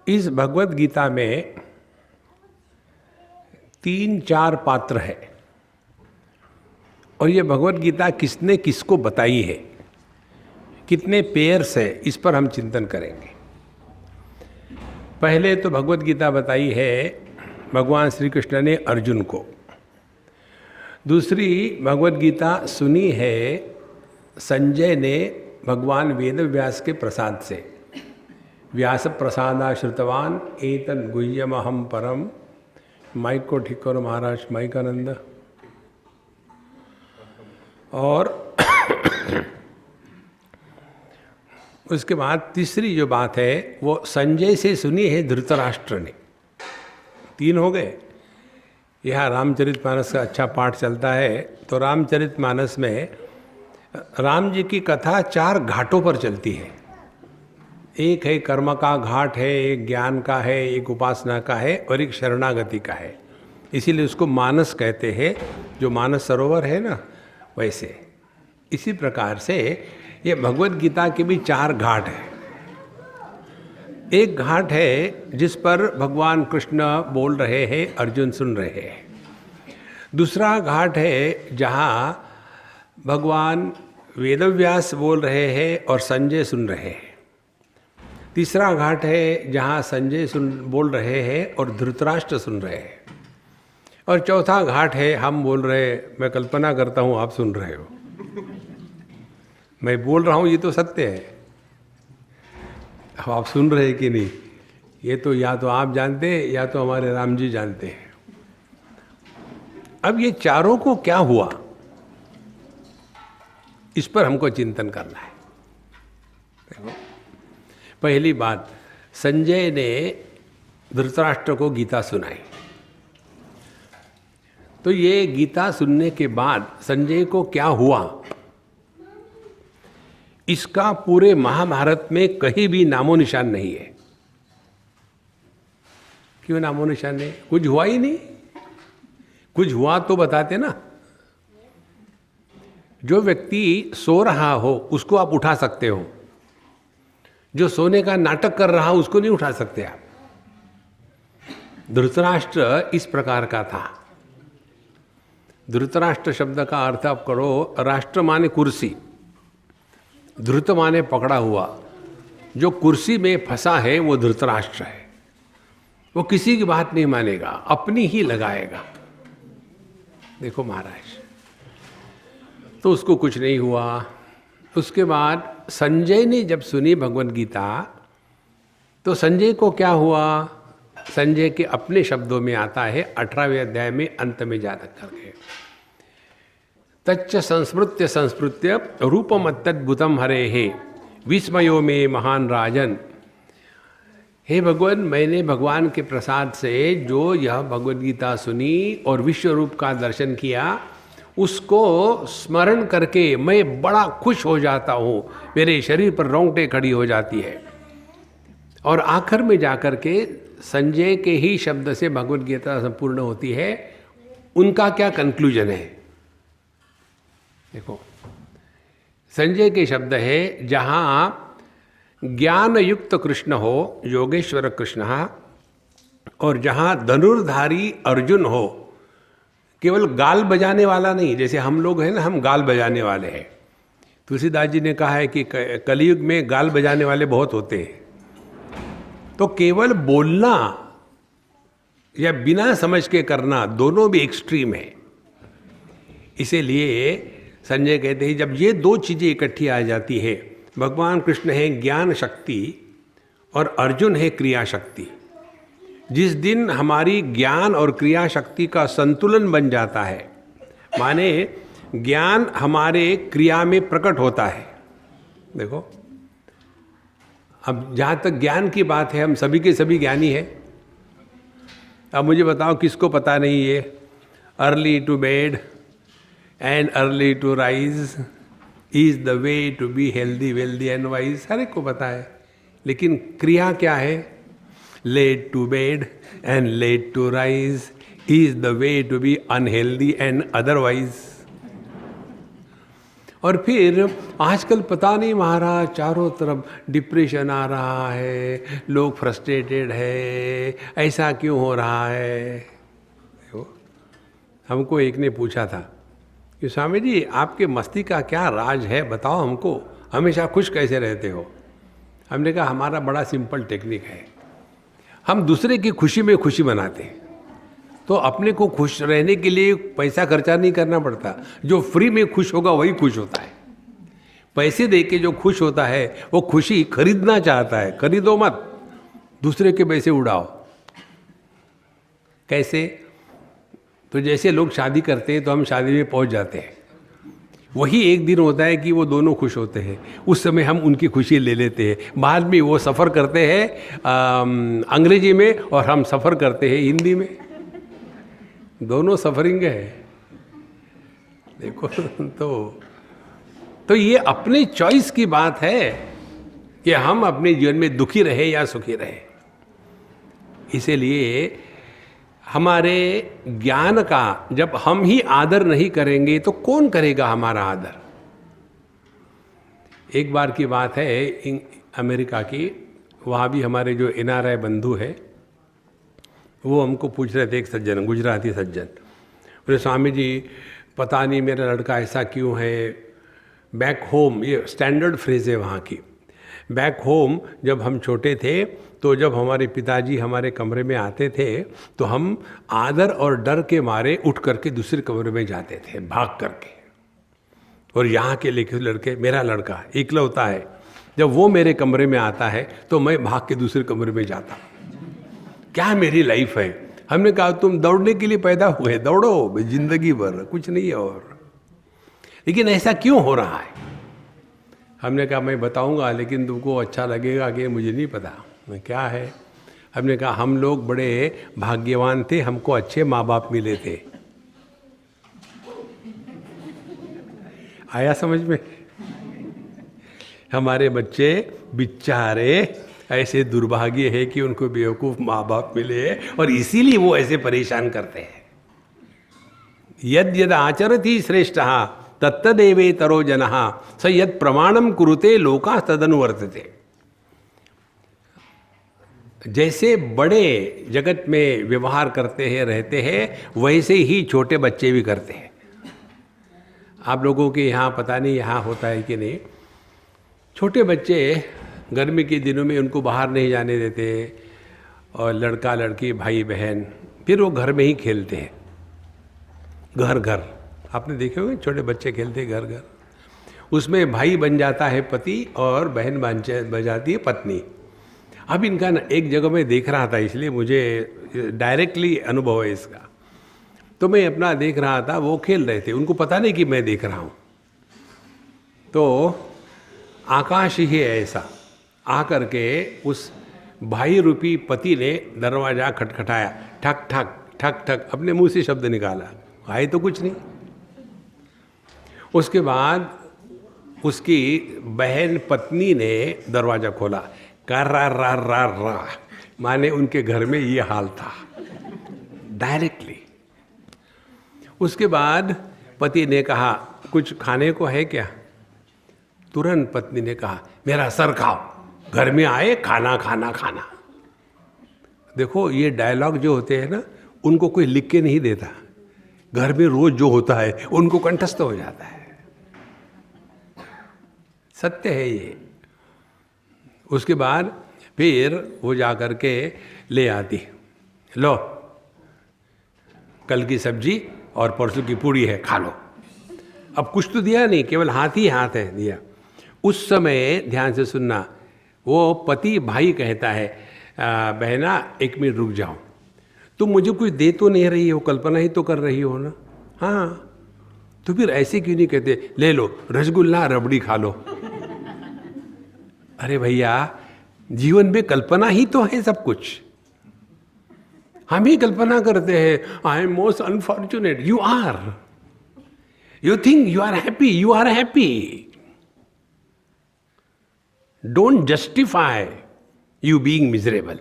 इस भगवत गीता में 3-4 पात्र है और ये भगवत गीता किसने किसको बताई है, कितने पेयर्स है, इस पर हम चिंतन करेंगे। पहले तो भगवत गीता बताई है भगवान श्री कृष्ण ने अर्जुन को। दूसरी भगवत गीता सुनी है संजय ने भगवान वेद व्यास के प्रसाद से। व्यास प्रसादा श्रुतवान एतन गुह्यमहम परम। माइक को ठीक करो महाराज, माइक आनंद। और उसके बाद तीसरी जो बात है वो संजय से सुनी है धृतराष्ट्र ने। 3 हो गए। यहाँ रामचरितमानस का अच्छा पाठ चलता है तो रामचरितमानस में राम जी की कथा 4 घाटों पर चलती है। एक है कर्म का घाट है, एक ज्ञान का है, एक उपासना का है और एक शरणागति का है। इसीलिए उसको मानस कहते हैं, जो मानस सरोवर है ना वैसे। इसी प्रकार से ये भगवत गीता के भी 4 घाट हैं। एक घाट है जिस पर भगवान कृष्ण बोल रहे हैं, अर्जुन सुन रहे हैं। दूसरा घाट है जहाँ भगवान वेदव्यास बोल रहे हैं और संजय सुन रहे हैं। तीसरा घाट है जहाँ संजय बोल रहे हैं और धृतराष्ट्र सुन रहे हैं। और चौथा घाट है हम बोल रहे, मैं कल्पना करता हूँ आप सुन रहे हो। मैं बोल रहा हूँ ये तो सत्य है, अब आप सुन रहे कि नहीं ये तो या तो आप जानते हैं या तो हमारे राम जी जानते हैं। अब ये चारों को क्या हुआ इस पर हमको चिंतन करना है। देखो, पहली बात, संजय ने धृतराष्ट्र को गीता सुनाई। तो ये गीता सुनने के बाद संजय को क्या हुआ इसका पूरे महाभारत में कहीं भी नामो निशान नहीं है। क्यों नामो निशान नहीं? कुछ हुआ ही नहीं। कुछ हुआ तो बताते ना। जो व्यक्ति सो रहा हो उसको आप उठा सकते हो, जो सोने का नाटक कर रहा हो उसको नहीं उठा सकते आप। धृतराष्ट्र इस प्रकार का था। धृतराष्ट्र शब्द का अर्थ आप करो, राष्ट्र माने कुर्सी, धृत माने पकड़ा हुआ। जो कुर्सी में फंसा है वो धृतराष्ट्र है। वो किसी की बात नहीं मानेगा, अपनी ही लगाएगा। देखो महाराज, तो उसको कुछ नहीं हुआ। उसके बाद संजय ने जब सुनी भगवद गीता तो संजय को क्या हुआ? संजय के अपने शब्दों में आता है 18वें अध्याय में अंत में जा करके, तच्च संस्मृत्य रूपमत्तद्भुतम हरे हे विस्मयो में महान राजन। हे भगवान, मैंने भगवान के प्रसाद से जो यह भगवद गीता सुनी और विश्व रूप का दर्शन किया, उसको स्मरण करके मैं बड़ा खुश हो जाता हूँ। मेरे शरीर पर रोंगटे खड़ी हो जाती है। और आखिर में जाकर के संजय के ही शब्द से भगवद गीता संपूर्ण होती है। उनका क्या कंक्लूजन है? देखो, संजय के शब्द है, जहाँ ज्ञान युक्त कृष्ण हो, योगेश्वर कृष्ण, और जहाँ धनुर्धारी अर्जुन हो, केवल गाल बजाने वाला नहीं, जैसे हम लोग हैं ना, हम गाल बजाने वाले हैं। तुलसीदास जी ने कहा है कि कलयुग में गाल बजाने वाले बहुत होते हैं। तो केवल बोलना या बिना समझ के करना, दोनों भी एक्सट्रीम है। इसीलिए संजय कहते हैं जब ये 2 चीज़ें इकट्ठी आ जाती है, भगवान कृष्ण है ज्ञान शक्ति और अर्जुन है क्रिया शक्ति। जिस दिन हमारी ज्ञान और क्रिया शक्ति का संतुलन बन जाता है, माने ज्ञान हमारे क्रिया में प्रकट होता है। देखो, अब जहाँ तक ज्ञान की बात है, हम सभी के सभी ज्ञानी हैं। अब मुझे बताओ किसको पता नहीं है early to bed and early to rise is the way to be healthy wealthy and wise. हर एक को पता है। लेकिन क्रिया क्या है? Late to bed and late to rise is the way to be unhealthy and otherwise. और फिर आजकल पता नहीं महाराज, चारों तरफ डिप्रेशन आ रहा है, लोग फ्रस्ट्रेटेड है, ऐसा क्यों हो रहा है। देखो, हमको एक ने पूछा था कि स्वामी जी आपके मस्ती का क्या राज है, बताओ हमको, हमेशा खुश कैसे रहते हो। हमने कहा हमारा बड़ा सिंपल टेक्निक है, हम दूसरे की खुशी में खुशी मनाते हैं। तो अपने को खुश रहने के लिए पैसा खर्चा नहीं करना पड़ता, जो फ्री में खुश होगा वही खुश होता है। पैसे दे के जो खुश होता है वो खुशी खरीदना चाहता है, खरीदो मत, दूसरे के पैसे उड़ाओ। कैसे? तो जैसे लोग शादी करते हैं तो हम शादी में पहुंच जाते हैं, वही एक दिन होता है कि वो दोनों खुश होते हैं, उस समय हम उनकी खुशी ले लेते हैं। बाद में वो सफ़र करते हैं अंग्रेजी में और हम सफ़र करते हैं हिंदी में, दोनों सफरिंग है। देखो तो ये अपने चॉइस की बात है कि हम अपने जीवन में दुखी रहे या सुखी रहे। इसीलिए हमारे ज्ञान का जब हम ही आदर नहीं करेंगे तो कौन करेगा हमारा आदर। एक बार की बात है अमेरिका की, वहाँ भी हमारे जो NRI बंधु है वो हमको पूछ रहे थे, एक सज्जन, गुजराती सज्जन, बोले स्वामी जी पता नहीं मेरा लड़का ऐसा क्यों है। बैक होम, ये स्टैंडर्ड फ्रेज है वहाँ की, बैक होम जब हम छोटे थे तो जब हमारे पिताजी हमारे कमरे में आते थे तो हम आदर और डर के मारे उठ करके दूसरे कमरे में जाते थे भाग करके। और यहाँ के लड़के, मेरा लड़का इकलौता है, जब वो मेरे कमरे में आता है तो मैं भाग के दूसरे कमरे में जाता। क्या मेरी लाइफ है। हमने कहा तुम दौड़ने के लिए पैदा हुए, दौड़ो जिंदगी भर, कुछ नहीं है और। लेकिन ऐसा क्यों हो रहा है? हमने कहा मैं बताऊंगा लेकिन तुमको अच्छा लगेगा कि मुझे नहीं पता क्या है। हमने कहा हम लोग बड़े भाग्यवान थे, हमको अच्छे माँ बाप मिले थे। आया समझ में? हमारे बच्चे बेचारे ऐसे दुर्भाग्य है कि उनको बेवकूफ़ माँ बाप मिले और इसीलिए वो ऐसे परेशान करते हैं। यद यद आचरति श्रेष्ठः तत्तदेवेतरो जनः स यद प्रमाणम कुरुते लोका तदनुवर्तते। जैसे बड़े जगत में व्यवहार करते हैं, रहते हैं, वैसे ही छोटे बच्चे भी करते हैं। आप लोगों के यहाँ पता नहीं यहाँ होता है कि नहीं, छोटे बच्चे गर्मी के दिनों में उनको बाहर नहीं जाने देते, और लड़का लड़की भाई बहन फिर वो घर में ही खेलते हैं, घर घर। आपने देखे होंगे छोटे बच्चे खेलते हैं घर घर। उसमें भाई बन जाता है पति और बहन बन जाती है पत्नी। अब इनका ना एक जगह में देख रहा था, इसलिए मुझे डायरेक्टली अनुभव है इसका। तो मैं अपना देख रहा था, वो खेल रहे थे, उनको पता नहीं कि मैं देख रहा हूँ। तो आकाश ही ऐसा आकर के उस भाई रूपी पति ने दरवाज़ा खटखटाया, ठक ठक ठक ठक, अपने मुंह से शब्द निकाला, आए तो कुछ नहीं। उसके बाद उसकी बहन पत्नी ने दरवाज़ा खोला, कर्रा रा रा रा, माने उनके घर में ये हाल था डायरेक्टली। उसके बाद पति ने कहा कुछ खाने को है क्या? तुरंत पत्नी ने कहा मेरा सर खाओ, घर में आए खाना खाना खाना। देखो ये डायलॉग जो होते हैं ना, उनको कोई लिख के नहीं देता, घर में रोज जो होता है उनको कंठस्थ हो जाता है, सत्य है ये। उसके बाद फिर वो जा कर के ले आती, लो कल की सब्जी और परसों की पूड़ी है, खा लो। अब कुछ तो दिया नहीं, केवल हाथ ही हाथ है दिया। उस समय ध्यान से सुनना, वो पति भाई कहता है बहना एक मिनट रुक जाओ, तुम मुझे कुछ दे तो नहीं रही हो, कल्पना ही तो कर रही हो ना। हाँ तो फिर ऐसे क्यों नहीं कहते ले लो रसगुल्ला रबड़ी खा लो। अरे भैया जीवन में कल्पना ही तो है सब कुछ, हम ही कल्पना करते हैं I am most unfortunate. You are, you think you are happy, you are happy. Don't justify you being miserable.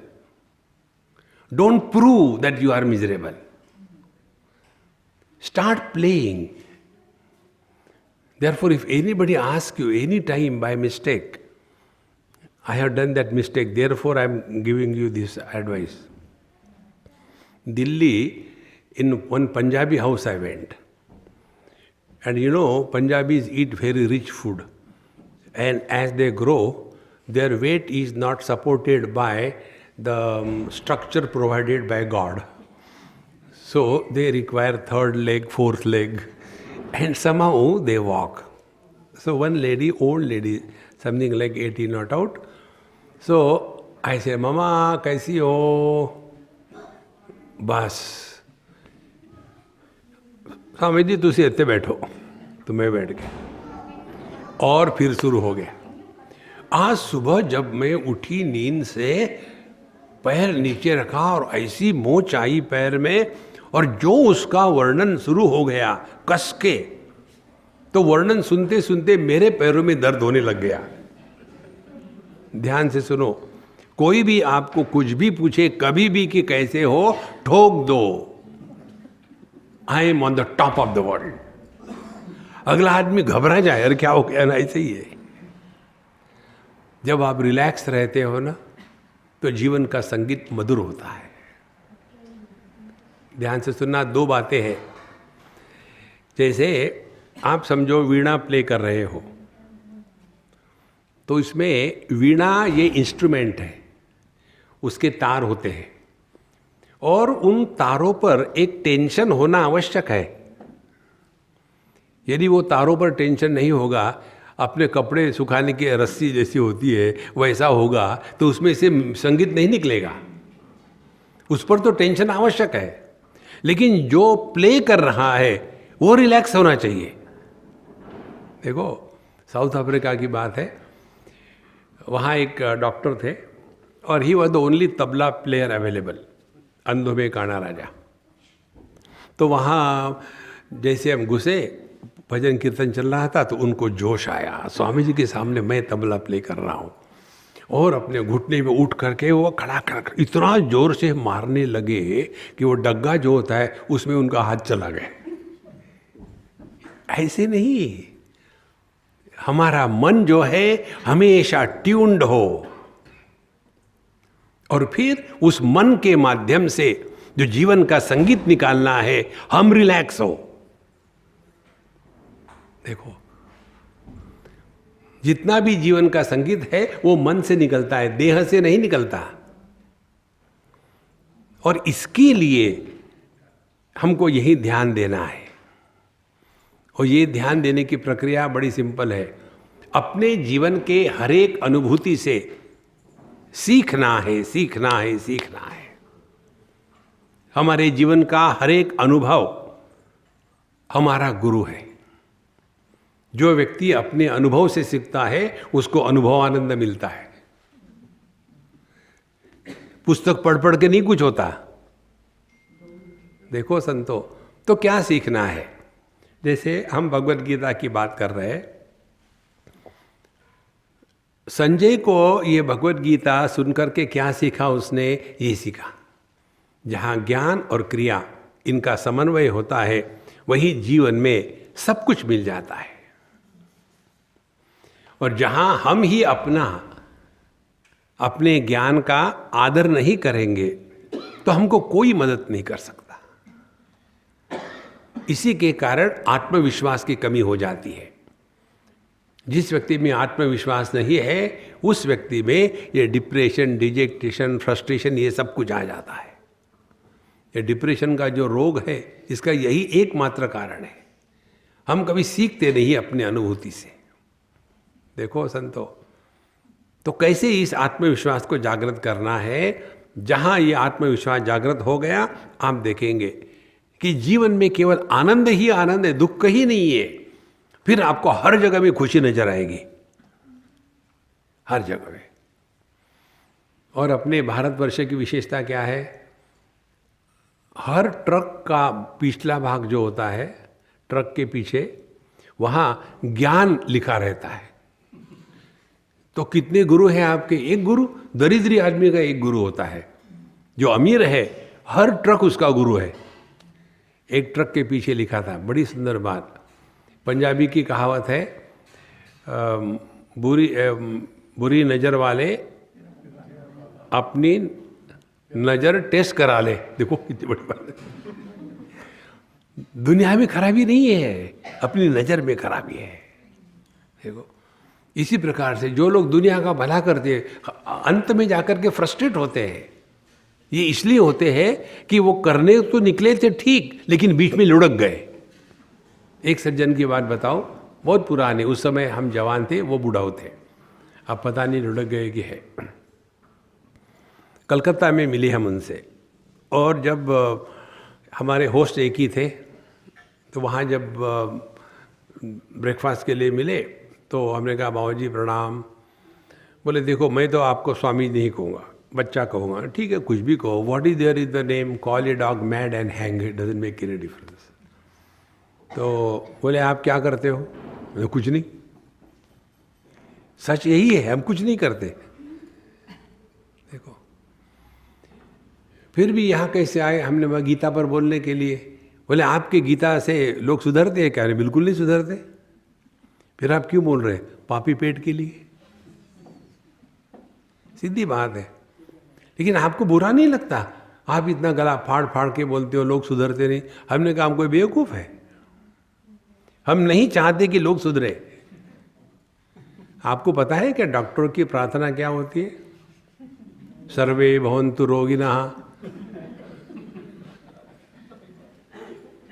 Don't prove that you are miserable. Start playing. Therefore, if anybody asks you any time by mistake, I have done that mistake, therefore I am giving you this advice. Delhi, in one Punjabi house I went. And you know, Punjabis eat very rich food. And as they grow, their weight is not supported by the structure provided by God. So they require third leg, fourth leg, and somehow they walk. So one lady, old lady, something like 80 not out. So I say, Mama, kaisi ho? बस स्वामी जी तुसी इतने बैठो, तो मैं बैठ गया और फिर शुरू हो गया. आज सुबह जब मैं उठी नींद से, पैर नीचे रखा और ऐसी मोच आई पैर में, और जो उसका वर्णन शुरू हो गया कस के, तो वर्णन सुनते सुनते मेरे पैरों में दर्द होने लग गया. ध्यान से सुनो, कोई भी आपको कुछ भी पूछे कभी भी कि कैसे हो, ठोक दो, I am on the top of the world. अगला आदमी घबरा जाए, अरे क्या हो गया ना, ऐसे ही है. जब आप रिलैक्स रहते हो ना, तो जीवन का संगीत मधुर होता है. ध्यान से सुनना, दो बातें हैं. जैसे आप समझो वीणा प्ले कर रहे हो, तो इसमें वीणा ये इंस्ट्रूमेंट है, उसके तार होते हैं और उन तारों पर एक टेंशन होना आवश्यक है. यदि वो तारों पर टेंशन नहीं होगा, अपने कपड़े सुखाने की रस्सी जैसी होती है वैसा होगा, तो उसमें से संगीत नहीं निकलेगा. उस पर तो टेंशन आवश्यक है, लेकिन जो प्ले कर रहा है वो रिलैक्स होना चाहिए. देखो, साउथ अफ्रीका की बात है, वहाँ एक डॉक्टर थे और he was the only tabla player available, अंधों में काना राजा. तो वहाँ जैसे हम घुसे, भजन कीर्तन चल रहा था, तो उनको जोश आया, स्वामी जी के सामने मैं तबला प्ले कर रहा हूँ, और अपने घुटने में उठ करके वो खड़ा कर इतना जोर से मारने लगे कि वो डग्गा जो होता है उसमें उनका हाथ चला गया. ऐसे नहीं, हमारा मन जो है हमेशा ट्यून्ड हो, और फिर उस मन के माध्यम से जो जीवन का संगीत निकालना है, हम रिलैक्स हो. देखो, जितना भी जीवन का संगीत है वो मन से निकलता है, देह से नहीं निकलता. और इसके लिए हमको यही ध्यान देना है. और ये ध्यान देने की प्रक्रिया बड़ी सिंपल है. अपने जीवन के हर एक अनुभूति से सीखना है, सीखना है, सीखना है. हमारे जीवन का हर एक अनुभव हमारा गुरु है. जो व्यक्ति अपने अनुभव से सीखता है उसको अनुभव आनंद मिलता है. पुस्तक पढ़ पढ़ के नहीं कुछ होता. देखो संतो, तो क्या सीखना है? जैसे हम भगवत गीता की बात कर रहे हैं, संजय को ये भगवत गीता सुनकर के क्या सीखा? उसने ये सीखा, जहाँ ज्ञान और क्रिया इनका समन्वय होता है, वही जीवन में सब कुछ मिल जाता है. और जहाँ हम ही अपने ज्ञान का आदर नहीं करेंगे, तो हमको कोई मदद नहीं कर सकता. इसी के कारण आत्मविश्वास की कमी हो जाती है. जिस व्यक्ति में आत्मविश्वास नहीं है, उस व्यक्ति में ये डिप्रेशन, डिजेक्टेशन, फ्रस्ट्रेशन, ये सब कुछ आ जाता है. ये डिप्रेशन का जो रोग है, इसका यही एकमात्र कारण है, हम कभी सीखते नहीं अपने अनुभूति से. देखो संतो, तो कैसे इस आत्मविश्वास को जागृत करना है? जहाँ ये आत्मविश्वास जागृत हो गया, आप देखेंगे कि जीवन में केवल आनंद ही आनंद है, दुख ही नहीं है. फिर आपको हर जगह में खुशी नजर आएगी, हर जगह में. और अपने भारतवर्ष की विशेषता क्या है? हर ट्रक का पिछला भाग जो होता है, ट्रक के पीछे वहाँ ज्ञान लिखा रहता है. तो कितने गुरु हैं आपके? एक गुरु. दरिद्री आदमी का एक गुरु होता है. जो अमीर है, हर ट्रक उसका गुरु है. एक ट्रक के पीछे लिखा था, बड़ी सुंदर बात. पंजाबी की कहावत है, बुरी नज़र वाले अपनी नज़र टेस्ट करा ले। देखो कितनी बड़ी बात है। दुनिया में खराबी नहीं है, अपनी नज़र में खराबी है। देखो इसी प्रकार से जो लोग दुनिया का भला करते हैं अंत में जाकर के फ्रस्ट्रेट होते हैं। ये इसलिए होते हैं कि वो करने तो निकले थे ठीक, लेकिन बीच में लुढ़क गए। एक सज्जन की बात बताओ, बहुत पुराने, उस समय हम जवान थे, वो बूढ़ा थे, अब पता नहीं लुढ़क गए कि है। कलकत्ता में मिले हम उनसे, और जब हमारे होस्ट एक ही थे, तो वहाँ जब ब्रेकफास्ट के लिए मिले तो हमने कहा बाबूजी प्रणाम। बोले देखो मैं तो आपको स्वामी नहीं कहूँगा, बच्चा कहूँगा। ठीक है कुछ भी कहो, what is there is the name, call a dog mad and hang it, doesn't make any difference. तो बोले आप क्या करते हो? बोले कुछ नहीं। सच यही है, हम कुछ नहीं करते। देखो फिर भी यहाँ कैसे आए? हमने गीता पर बोलने के लिए। बोले आपके गीता से लोग सुधरते हैं क्या? नहीं, बिल्कुल नहीं सुधरते। फिर आप क्यों बोल रहे हैं? पापी पेट के लिए। सीधी बात है। लेकिन आपको बुरा नहीं लगता? आप इतना गला फाड़ फाड़ के बोलते हो लोग सुधरते नहीं। हमने कहा हम कोई बेवकूफ़ है? हम नहीं चाहते कि लोग सुधरे। आपको पता है कि डॉक्टर की प्रार्थना क्या होती है? सर्वे भवन्तु रोगिनः।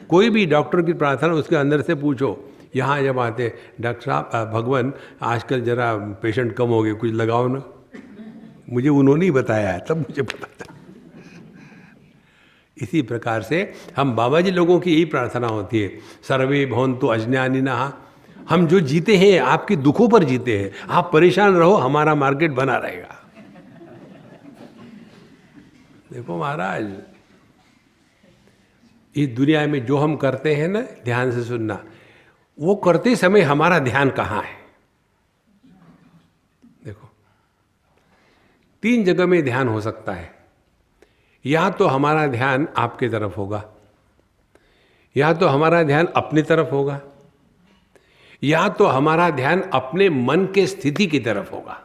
कोई भी डॉक्टर की प्रार्थना उसके अंदर से पूछो। यहाँ जब आते डॉक्टर साहब भगवान आजकल जरा पेशेंट कम हो गए, कुछ लगाओ ना। मुझे उन्होंने ही बताया है, तब मुझे पता था। इसी प्रकार से हम बाबा जी लोगों की यही प्रार्थना होती है, सर्वे भवन्तु अज्ञानिनः। हम जो जीते हैं आपके दुखों पर जीते हैं। आप परेशान रहो, हमारा मार्केट बना रहेगा। देखो महाराज, इस दुनिया में जो हम करते हैं ना, ध्यान से सुनना, वो करते समय हमारा ध्यान कहाँ है? देखो 3 जगह में ध्यान हो सकता है। या तो हमारा ध्यान आपके तरफ होगा, या तो हमारा ध्यान अपनी तरफ होगा, या तो हमारा ध्यान अपने मन के स्थिति की तरफ होगा।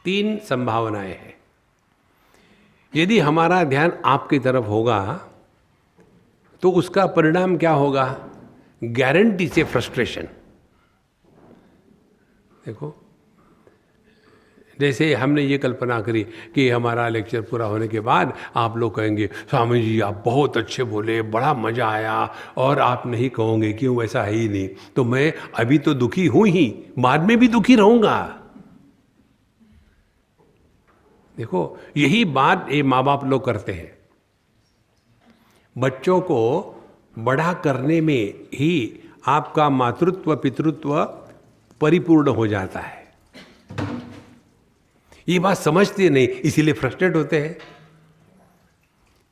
3 संभावनाएं हैं। यदि हमारा ध्यान आपकी तरफ होगा तो उसका परिणाम क्या होगा? गारंटी से फ्रस्ट्रेशन। देखो जैसे हमने ये कल्पना करी कि हमारा लेक्चर पूरा होने के बाद आप लोग कहेंगे स्वामी जी आप बहुत अच्छे बोले, बड़ा मज़ा आया, और आप नहीं कहोगे क्यों, वैसा है ही नहीं। तो मैं अभी तो दुखी हूँ ही, बाद में भी दुखी रहूँगा। देखो यही बात ये माँ बाप लोग करते हैं। बच्चों को बड़ा करने में ही आपका मातृत्व पितृत्व परिपूर्ण हो जाता है। ये बात समझते नहीं, इसीलिए फ्रस्ट्रेट होते हैं।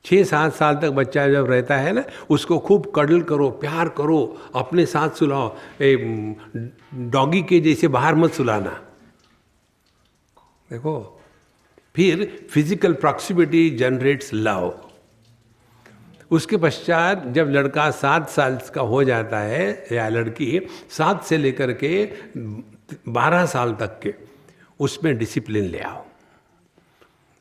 6-7 साल तक बच्चा जब रहता है ना, उसको खूब कडल करो, प्यार करो, अपने साथ सुलाओ। डॉगी के जैसे बाहर मत सुलाना। देखो फिर फिजिकल प्रॉक्सिमिटी जनरेट्स लव। उसके पश्चात जब लड़का 7 साल का हो जाता है या लड़की 7 से लेकर के 12 साल तक के, उसमें डिसिप्लिन ले आओ।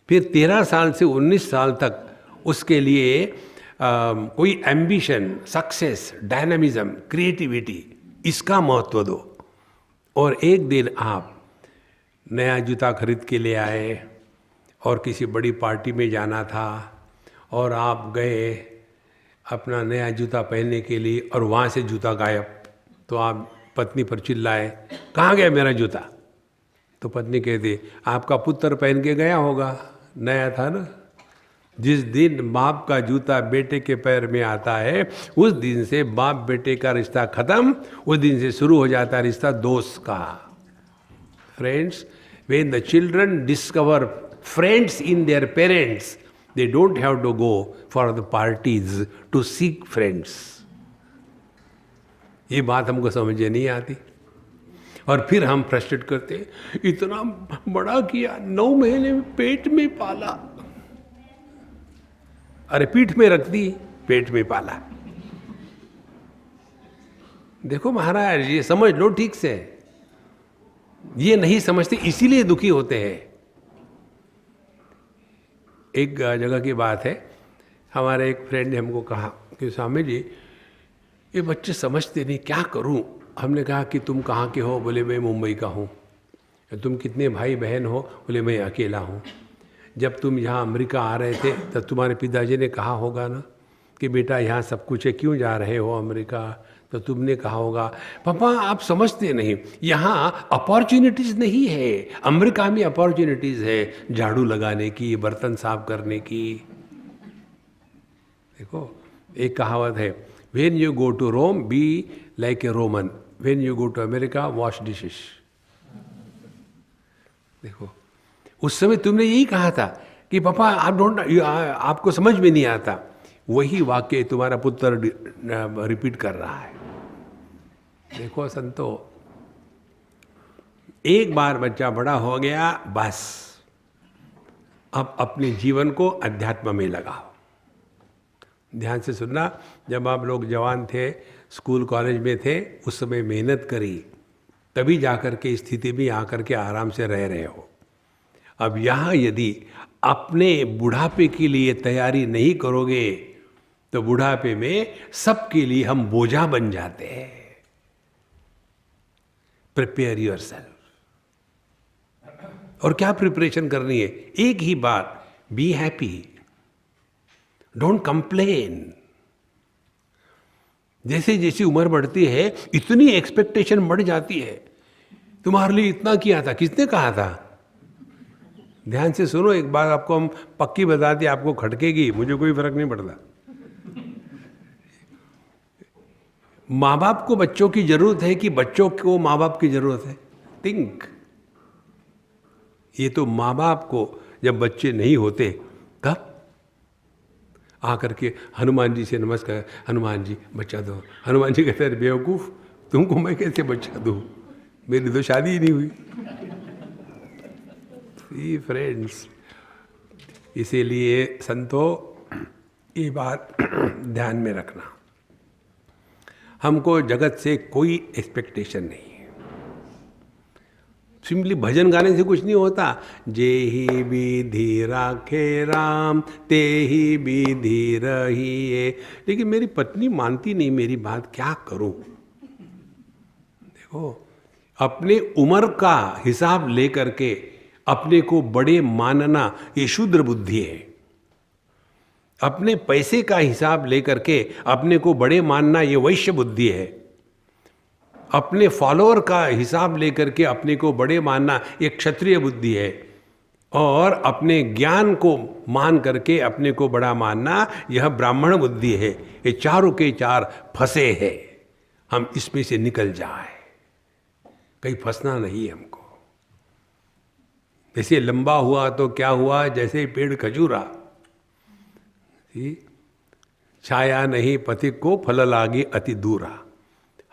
फिर 13 साल से 19 साल तक उसके लिए कोई एम्बिशन, सक्सेस, डायनामिज्म, क्रिएटिविटी, इसका महत्व दो। और एक दिन आप नया जूता खरीद के ले आए और किसी बड़ी पार्टी में जाना था और आप गए अपना नया जूता पहनने के लिए और वहाँ से जूता गायब। तो आप पत्नी पर चिल्लाए, कहाँ गया मेरा जूता? तो पत्नी कहती आपका पुत्र पहन के गया होगा, नया था ना। जिस दिन बाप का जूता बेटे के पैर में आता है, उस दिन से बाप बेटे का रिश्ता खत्म, उस दिन से शुरू हो जाता है रिश्ता दोस्त का। Friends, when the children discover friends in their parents, they don't have to go for the parties to seek friends. ये बात हमको समझ नहीं आती और फिर हम फ्रस्ट्रेट करते हैं, इतना बड़ा किया, 9 महीने में पेट में पाला। अरे पीठ में रख दी, पेट में पाला। देखो महाराज, ये समझ लो ठीक से, ये नहीं समझते इसीलिए दुखी होते हैं। एक जगह की बात है, हमारे एक फ्रेंड ने हमको कहा कि स्वामी जी ये बच्चे समझते नहीं, क्या करूं? हमने कहा कि तुम कहाँ के हो? बोले मैं मुंबई का हूँ। तुम कितने भाई बहन हो? बोले मैं अकेला हूँ। जब तुम यहाँ अमेरिका आ रहे थे तब तुम्हारे पिताजी ने कहा होगा ना कि बेटा यहाँ सब कुछ है, क्यों जा रहे हो अमेरिका? तो तुमने कहा होगा पापा आप समझते नहीं, यहाँ अपॉर्चुनिटीज़ नहीं है, अमेरिका में अपॉर्चुनिटीज़ है झाड़ू लगाने की, बर्तन साफ करने की। देखो एक कहावत है, when you go to Rome be like a Roman, when you go to America wash dishes. देखो उस समय तुमने यही कहा था कि पापा आपको समझ में नहीं आता, वही वाक्य तुम्हारा पुत्र रिपीट कर रहा है। देखो संतो, एक बार बच्चा बड़ा हो गया बस, अब अपने जीवन को अध्यात्म में लगाओ। ध्यान से सुनना, जब आप लोग जवान थे, स्कूल कॉलेज में थे, उस समय मेहनत करी, तभी जाकर के स्थिति में आकर के आराम से रह रहे हो। अब यहाँ यदि अपने बुढ़ापे के लिए तैयारी नहीं करोगे तो बुढ़ापे में सबके लिए हम बोझा बन जाते हैं। Prepare yourself. और क्या प्रिपरेशन करनी है? एक ही बात, बी हैप्पी, डोंट कंप्लेन। जैसे जैसे उम्र बढ़ती है इतनी एक्सपेक्टेशन बढ़ जाती है। तुम्हारे लिए इतना किया था, किसने कहा था? ध्यान से सुनो, एक बात आपको हम पक्की बता दी, आपको खटकेगी, मुझे कोई फर्क नहीं पड़ता। माँ बाप को बच्चों की जरूरत है कि बच्चों को माँ बाप की जरूरत है? थिंक। ये तो माँ बाप को जब बच्चे नहीं होते तब आकर के हनुमान जी से नमस्कार, हनुमान जी बच्चा दो। हनुमान जी कहते हैं बेवकूफ़, तुमको मैं कैसे बच्चा दूँ, मेरी तो शादी ही नहीं हुई। फ्रेंड्स, इसीलिए संतो ये बात ध्यान में रखना, हमको जगत से कोई एक्सपेक्टेशन नहीं है। सिंपली भजन गाने से कुछ नहीं होता। जे ही विधि राखे राम ते ही विधि रहिए। लेकिन मेरी पत्नी मानती नहीं मेरी बात, क्या करूं? देखो, अपने उम्र का हिसाब लेकर के अपने को बड़े मानना ये शूद्र बुद्धि है। अपने पैसे का हिसाब लेकर के अपने को बड़े मानना ये वैश्य बुद्धि है। अपने फॉलोअर का हिसाब लेकर के अपने को बड़े मानना ये क्षत्रिय बुद्धि है। और अपने ज्ञान को मान करके अपने को बड़ा मानना यह ब्राह्मण बुद्धि है। ये चारों के चार फंसे हैं, हम इसमें से निकल जाए, कहीं फंसना नहीं है हमको। जैसे लंबा हुआ तो क्या हुआ, जैसे पेड़ खजूरा, छाया नहीं पथिक को फल लागे अति दूरा।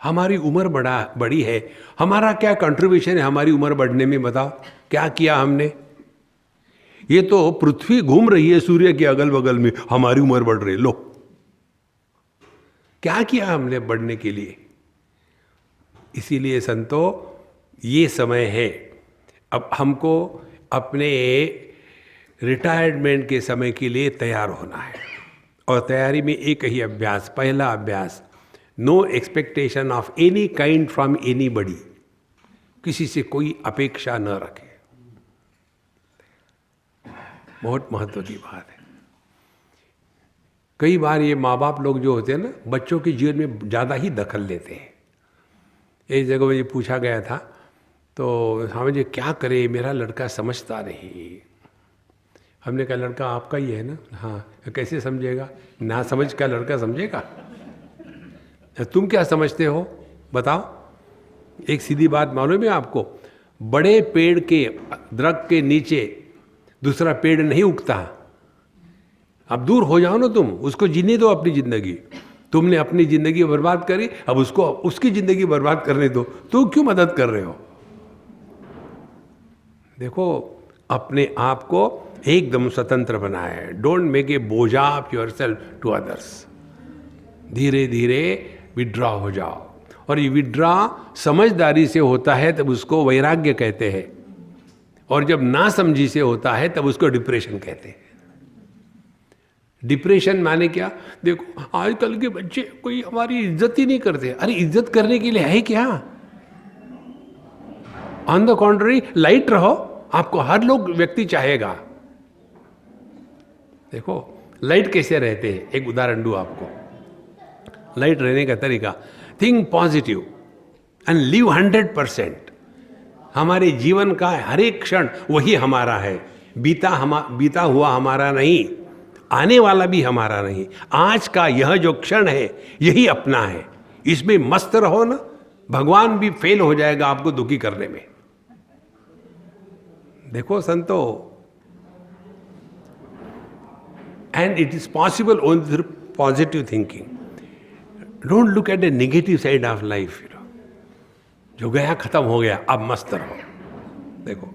हमारी उम्र बड़ी है, हमारा क्या कंट्रीब्यूशन है हमारी उम्र बढ़ने में? बताओ क्या किया हमने? ये तो पृथ्वी घूम रही है सूर्य के अगल बगल में, हमारी उम्र बढ़ रही। लो, क्या किया हमने बढ़ने के लिए? इसीलिए संतो, ये समय है, अब हमको अपने रिटायरमेंट के समय के लिए तैयार होना है। और तैयारी में एक ही अभ्यास, पहला अभ्यास, no expectation of any kind from anybody. किसी से कोई अपेक्षा न रखे। बहुत महत्व की बात है। कई बार ये माँ बाप लोग जो होते हैं ना, बच्चों के जीवन में ज़्यादा ही दखल लेते हैं। एक जगह मुझे पूछा गया था, तो स्वामी जी क्या करे, मेरा लड़का समझता नहीं। हमने कहा लड़का आपका ही है ना? हाँ। कैसे समझेगा? ना समझ का लड़का समझेगा? तुम क्या समझते हो बताओ? एक सीधी बात मालूम है आपको, बड़े पेड़ के दरख्त के नीचे दूसरा पेड़ नहीं उगता। अब दूर हो जाओ ना तुम, उसको जीने दो अपनी जिंदगी। तुमने अपनी जिंदगी बर्बाद करी, अब उसको उसकी जिंदगी बर्बाद करने दो। तो क्यों मदद कर रहे हो? देखो, अपने आप को एकदम स्वतंत्र बनाए। डोंट मेक ए बोझा ऑफ योरसेल्फ टू अदर्स। धीरे धीरे विड्रॉ हो जाओ और ये विड्रा समझदारी से होता है तब उसको वैराग्य कहते हैं, और जब ना समझी से होता है तब उसको डिप्रेशन कहते हैं। डिप्रेशन माने क्या? देखो आजकल के बच्चे कोई हमारी इज्जत ही नहीं करते। अरे इज्जत करने के लिए है क्या? ऑन द कॉन्ट्ररी लाइट रहो, आपको हर लोग व्यक्ति चाहेगा। देखो लाइट कैसे रहते हैं, एक उदाहरण दूं आपको। लाइट रहने का तरीका, थिंक पॉजिटिव एंड लिव 100%। हमारे जीवन का हर एक क्षण वही हमारा है, बीता हुआ हमारा नहीं, आने वाला भी हमारा नहीं। आज का यह जो क्षण है यही अपना है, इसमें मस्त रहो ना, भगवान भी फेल हो जाएगा आपको दुखी करने में। देखो संतो, and it is possible only through positive thinking. Don't look at the negative side of life. जो गया खत्म हो गया, अब मस्त रहो। देखो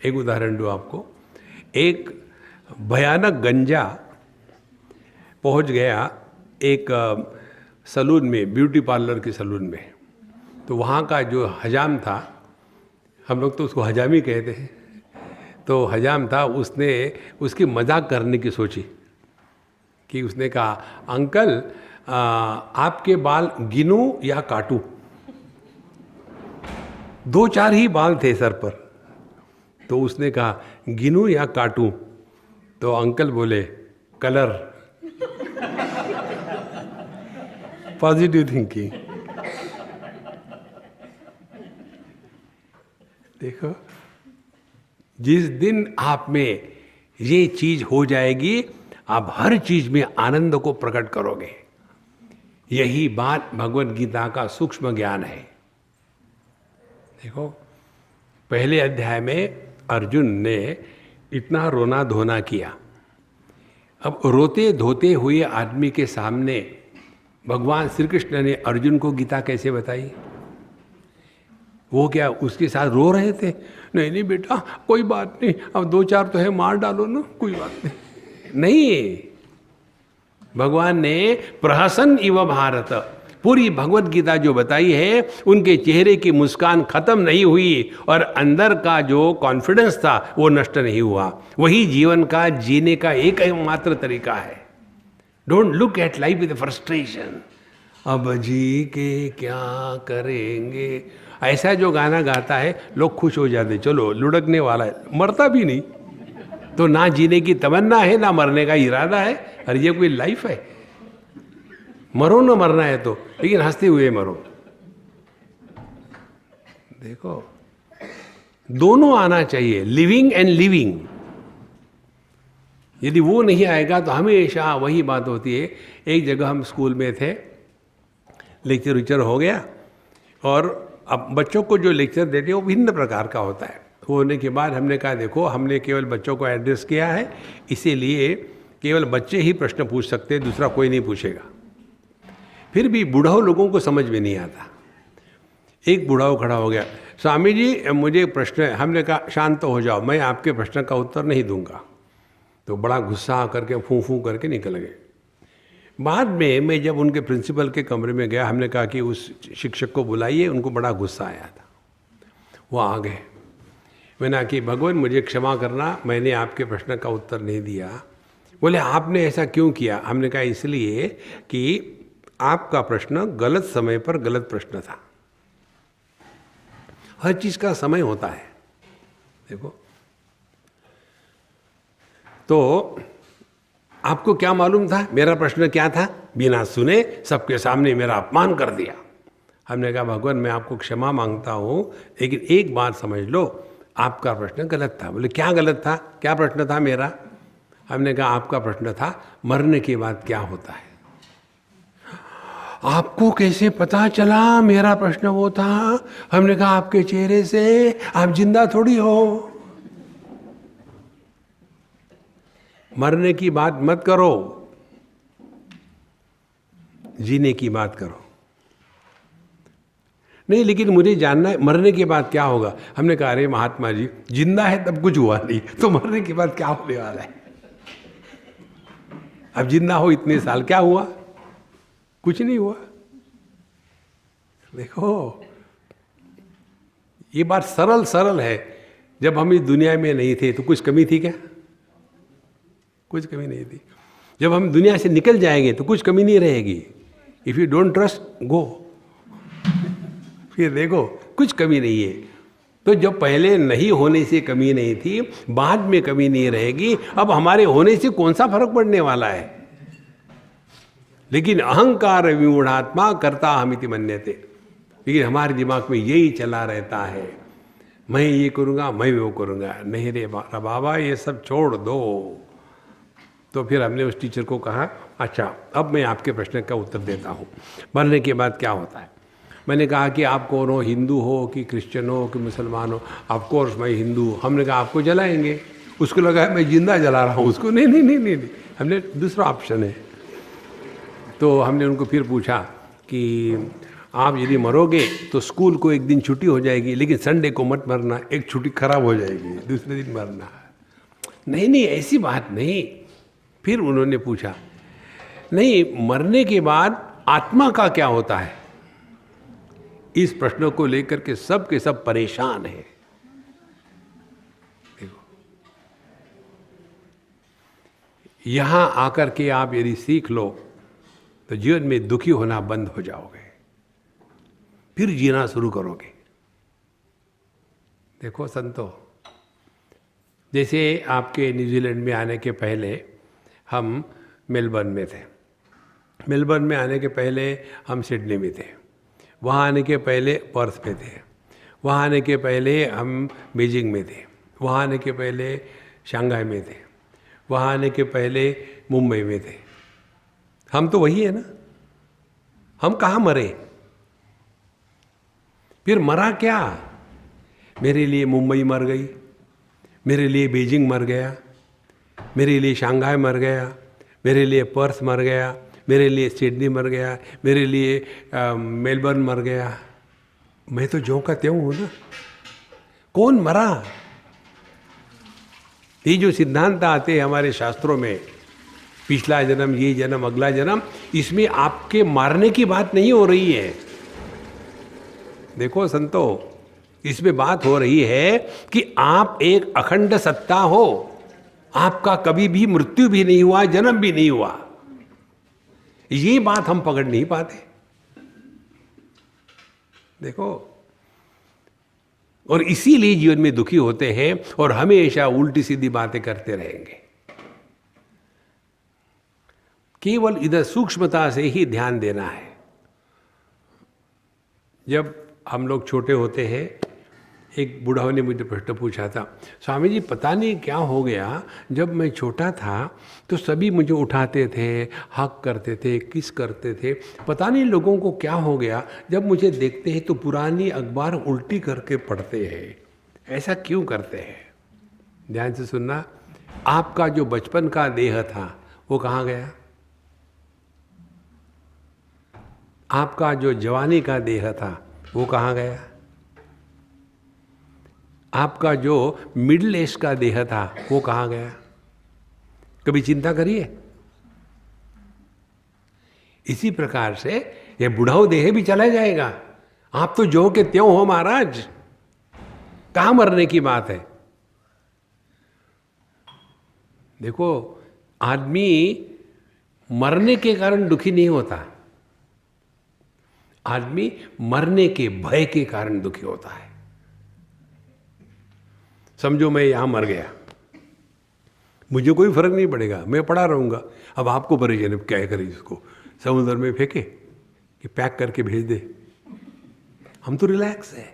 एक उदाहरण दूं आपको। एक भयानक गंजा पहुंच गया एक सलून में, ब्यूटी पार्लर के सलून में। तो वहाँ का जो हजाम था, हम लोग तो उसको हजामी कहते हैं, तो हजाम था, उसने उसकी मजाक करने की सोची कि उसने कहा, अंकल आपके बाल गिनूं या काटूं? 2-4 ही बाल थे सर पर। तो उसने कहा गिनूं या काटूं? तो अंकल बोले कलर। Positive thinking. देखो जिस दिन आप में ये चीज हो जाएगी, आप हर चीज में आनंद को प्रकट करोगे। यही बात भगवत गीता का सूक्ष्म ज्ञान है। देखो पहले अध्याय में अर्जुन ने इतना रोना धोना किया। अब रोते धोते हुए आदमी के सामने भगवान श्री कृष्ण ने अर्जुन को गीता कैसे बताई? वो क्या उसके साथ रो रहे थे? नहीं नहीं बेटा कोई बात नहीं, अब 2-4 तो है, मार डालो ना, कोई बात नहीं। नहीं, भगवान ने प्रहसन इव भारत, पूरी भगवत गीता जो बताई है, उनके चेहरे की मुस्कान खत्म नहीं हुई और अंदर का जो कॉन्फिडेंस था वो नष्ट नहीं हुआ। वही जीवन का जीने का एक मात्र तरीका है। Don't look at life with frustration, अब जी के क्या करेंगे। ऐसा जो गाना गाता है लोग खुश हो जाते, चलो लुढ़कने वाला है, मरता भी नहीं। तो ना जीने की तमन्ना है ना मरने का इरादा है। अरे ये कोई लाइफ है? मरो ना मरना है तो, लेकिन हंसते हुए मरो। देखो दोनों आना चाहिए, लिविंग एंड लिविंग। यदि वो नहीं आएगा तो हमेशा वही बात होती है। एक जगह हम स्कूल में थे, लेक्चर हो गया, और अब बच्चों को जो लेक्चर देते हैं वो भिन्न प्रकार का होता है। होने के बाद हमने कहा देखो हमने केवल बच्चों को एड्रेस किया है, इसीलिए केवल बच्चे ही प्रश्न पूछ सकते हैं, दूसरा कोई नहीं पूछेगा। फिर भी बूढ़ाओं लोगों को समझ में नहीं आता। एक बूढ़ाओ खड़ा हो गया, स्वामी जी मुझे प्रश्न है। हमने कहा शांत हो जाओ, मैं आपके प्रश्न का उत्तर नहीं दूंगा। तो बड़ा गुस्सा करके फूं फूं करके निकल गए। बाद में मैं जब उनके प्रिंसिपल के कमरे में गया, हमने कहा कि उस शिक्षक को बुलाइए, उनको बड़ा गुस्सा आया था। वो आ गए। मैंने कहा कि भगवान मुझे क्षमा करना, मैंने आपके प्रश्न का उत्तर नहीं दिया। बोले आपने ऐसा क्यों किया? हमने कहा इसलिए कि आपका प्रश्न गलत समय पर गलत प्रश्न था। हर चीज का समय होता है। देखो तो आपको क्या मालूम था मेरा प्रश्न क्या था? बिना सुने सबके सामने मेरा अपमान कर दिया। हमने कहा भगवान मैं आपको क्षमा मांगता हूँ, लेकिन एक बात समझ लो, आपका प्रश्न गलत था। बोले क्या गलत था? क्या प्रश्न था मेरा? हमने कहा आपका प्रश्न था मरने के बाद क्या होता है। आपको कैसे पता चला मेरा प्रश्न वो था? हमने कहा आपके चेहरे से, आप जिंदा थोड़ी हो। मरने की बात मत करो, जीने की बात करो। नहीं लेकिन मुझे जानना है मरने के बाद क्या होगा। हमने कहा अरे महात्मा जी जिंदा है तब कुछ हुआ नहीं, तो मरने के बाद क्या होने वाला है? अब जिंदा हो इतने साल, क्या हुआ? कुछ नहीं हुआ। देखो, ये बात सरल सरल है। जब हम इस दुनिया में नहीं थे तो कुछ कमी थी क्या? कुछ कमी नहीं थी। जब हम दुनिया से निकल जाएंगे तो कुछ कमी नहीं रहेगी। इफ़ यू डोंट ट्रस्ट, गो, फिर देखो कुछ कमी नहीं है। तो जब पहले नहीं होने से कमी नहीं थी, बाद में कमी नहीं रहेगी। अब हमारे होने से कौन सा फर्क पड़ने वाला है? लेकिन अहंकार विमूढ़ात्मा कर्ता हमिति मन्यते। लेकिन हमारे दिमाग में यही चला रहता है, मैं ये करूँगा, मैं वो करूँगा। नहीं रे बाबा, ये सब छोड़ दो। तो फिर हमने उस टीचर को कहा, अच्छा अब मैं आपके प्रश्न का उत्तर देता हूँ, मरने के बाद क्या होता है। मैंने कहा कि आप कौन हो, हिंदू हो कि क्रिश्चियन हो कि मुसलमान हो? ऑफ कोर्स मैं हिंदू हूँ। हमने कहा आपको जलाएंगे। उसको लगा मैं जिंदा जला रहा हूँ उसको। नहीं नहीं नहीं नहीं, नहीं। हमने दूसरा ऑप्शन है। तो हमने उनको फिर पूछा कि आप यदि मरोगे तो स्कूल को एक दिन छुट्टी हो जाएगी, लेकिन संडे को मत मरना, एक छुट्टी खराब हो जाएगी, दूसरे दिन मरना। नहीं नहीं, ऐसी बात नहीं। फिर उन्होंने पूछा, नहीं मरने के बाद आत्मा का क्या होता है? इस प्रश्न को लेकर के सब के सब परेशान हैं। देखो, यहां आकर के आप यदि सीख लो तो जीवन में दुखी होना बंद हो जाओगे, फिर जीना शुरू करोगे। देखो संतो, जैसे आपके न्यूजीलैंड में आने के पहले हम मेलबर्न में थे, मेलबर्न में आने के पहले हम सिडनी में थे, वहाँ आने के पहले पर्थ में थे, वहाँ आने के पहले हम बीजिंग में थे, वहाँ आने के पहले शंघाई में थे, वहाँ आने के पहले मुंबई में थे। हम तो वही है ना। हम कहाँ मरे? फिर मरा क्या? मेरे लिए मुंबई मर गई, मेरे लिए बीजिंग मर गया, मेरे लिए शंघाई मर गया, मेरे लिए पर्थ मर गया, मेरे लिए सिडनी मर गया, मेरे लिए मेलबर्न मर गया। मैं तो ज्यों का त्यों हूँ ना। कौन मरा? ये जो सिद्धांत आते हैं हमारे शास्त्रों में, पिछला जन्म, ये जन्म, अगला जन्म, इसमें आपके मारने की बात नहीं हो रही है। देखो संतो, इसमें बात हो रही है कि आप एक अखंड सत्ता हो, आपका कभी भी मृत्यु भी नहीं हुआ, जन्म भी नहीं हुआ। ये बात हम पकड़ नहीं पाते। देखो, और इसीलिए जीवन में दुखी होते हैं और हमेशा उल्टी सीधी बातें करते रहेंगे। केवल इधर सूक्ष्मता से ही ध्यान देना है। जब हम लोग छोटे होते हैं, एक बूढ़ा ने मुझे प्रश्न पूछा था, स्वामी जी पता नहीं क्या हो गया, जब मैं छोटा था तो सभी मुझे उठाते थे, हक करते थे, किस करते थे, पता नहीं लोगों को क्या हो गया, जब मुझे देखते हैं तो पुरानी अखबार उल्टी करके पढ़ते हैं। ऐसा क्यों करते हैं? ध्यान से सुनना। आपका जो बचपन का देह था वो कहाँ गया? आपका जो जवानी का देह था वो कहाँ गया? आपका जो मिडिल एज का देह था वो कहाँ गया? कभी चिंता करिए। इसी प्रकार से ये बुढ़ाऊ देह भी चला जाएगा। आप तो जो के त्यों हो महाराज, कहाँ मरने की बात है? देखो, आदमी मरने के कारण दुखी नहीं होता, आदमी मरने के भय के कारण दुखी होता है। समझो मैं यहां मर गया, मुझे कोई फर्क नहीं पड़ेगा, मैं पड़ा रहूंगा। अब आपको परेशान, अब क्या करें, इसको समुद्र में फेंके कि पैक करके भेज दे? हम तो रिलैक्स है।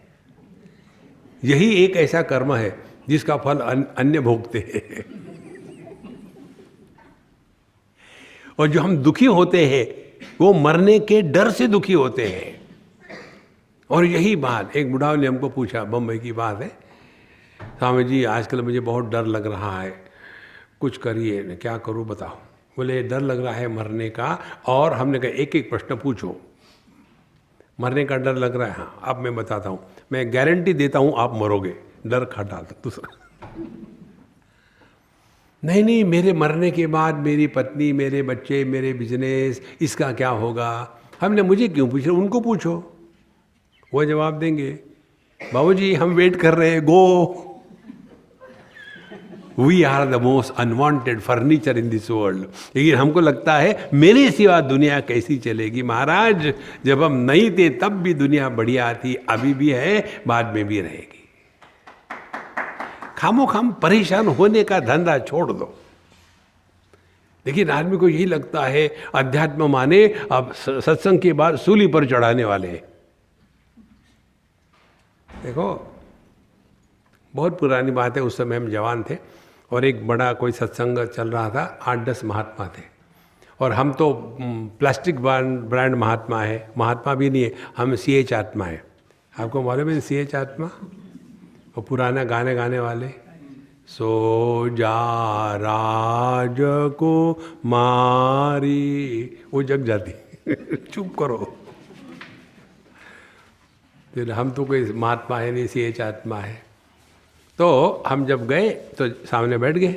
यही एक ऐसा कर्म है जिसका फल अन्य भोगते हैं। और जो हम दुखी होते हैं वो मरने के डर से दुखी होते हैं। और यही बात एक बुढ़ाव ने हमको पूछा, बम्बई की बात है, स्वामी जी आजकल मुझे बहुत डर लग रहा है, कुछ करिए न, क्या करूं बताओ। बोले डर लग रहा है मरने का? और हमने कहा एक एक प्रश्न पूछो। मरने का डर लग रहा है? हाँ, अब मैं बताता हूँ, मैं गारंटी देता हूँ आप मरोगे, डर खटा दूसरा। नहीं नहीं, मेरे मरने के बाद मेरी पत्नी, मेरे बच्चे, मेरे बिजनेस, इसका क्या होगा? हमने मुझे क्यों पूछ रहे, उनको पूछो। वो जवाब देंगे, बाबूजी हम वेट कर रहे हैं, go, we are the most unwanted furniture in this world. लेकिन हमको लगता है मेरे सिवा दुनिया कैसी चलेगी। महाराज, जब हम नहीं थे तब भी दुनिया बढ़िया थी, अभी भी है, बाद में भी रहेगी। खामो खाम परेशान होने का धंधा छोड़ दो। लेकिन आदमी को यही लगता है अध्यात्म माने अब सत्संग के बाद सूली पर चढ़ाने वाले हैं। देखो, बहुत पुरानी बात है, उस समय हम जवान थे और एक बड़ा कोई सत्संग चल रहा था, 8-10 महात्मा थे और हम तो प्लास्टिक ब्रांड महात्मा है, महात्मा भी नहीं है, हम CH आत्मा है। आपको मालूम है CH आत्मा? वो पुराना गाने गाने वाले, सो जा राज को मारी, वो जग जाती चुप करो। फिर हम तो कोई महात्मा है नहीं, CH आत्मा है। तो हम जब गए तो सामने बैठ गए।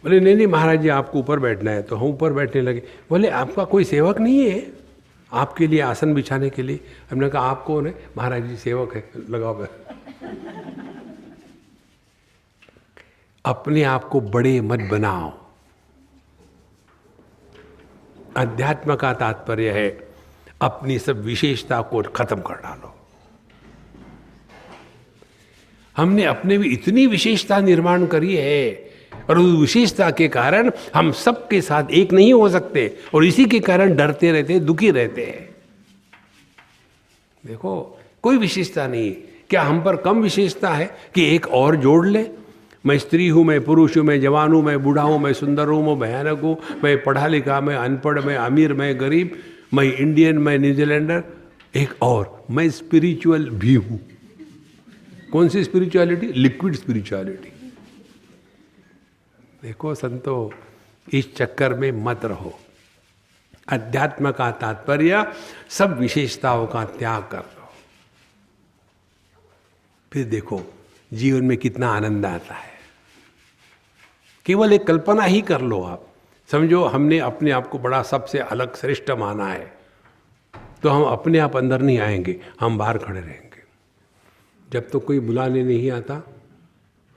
बोले नहीं नहीं महाराज जी, आपको ऊपर बैठना है। तो हम ऊपर बैठने लगे। बोले आपका कोई सेवक नहीं है आपके लिए आसन बिछाने के लिए? हमने कहा आप कौन है? महाराज जी सेवक है, लगाओ। अपने आप को बड़े मत बनाओ। अध्यात्म का तात्पर्य है अपनी सब विशेषता को खत्म कर डालो। हमने अपने भी इतनी विशेषता निर्माण करी है और उस विशेषता के कारण हम सबके साथ एक नहीं हो सकते और इसी के कारण डरते रहते, दुखी रहते हैं। देखो, कोई विशेषता नहीं। क्या हम पर कम विशेषता है कि एक और जोड़ ले? मैं स्त्री हूँ, मैं पुरुष हूँ, मैं जवान हूँ, मैं बूढ़ा हूँ, मैं सुंदर हूँ, मैं भयानक हूँ, मैं पढ़ा लिखा, मैं अनपढ़, मैं अमीर, मैं गरीब, मैं इंडियन, मैं न्यूजीलैंडर। एक और, मैं स्पिरिचुअल भी हूँ। कौन सी स्पिरिचुअलिटी? Liquid spirituality. देखो संतो, इस चक्कर में मत रहो। अध्यात्म का तात्पर्य सब विशेषताओं का त्याग कर लो, फिर देखो जीवन में कितना आनंद आता है। केवल एक कल्पना ही कर लो आप। समझो हमने अपने आप को बड़ा सबसे अलग श्रेष्ठ माना है, तो हम अपने आप अंदर नहीं आएंगे, हम बाहर खड़े रहेंगे। जब तो कोई बुलाने नहीं आता,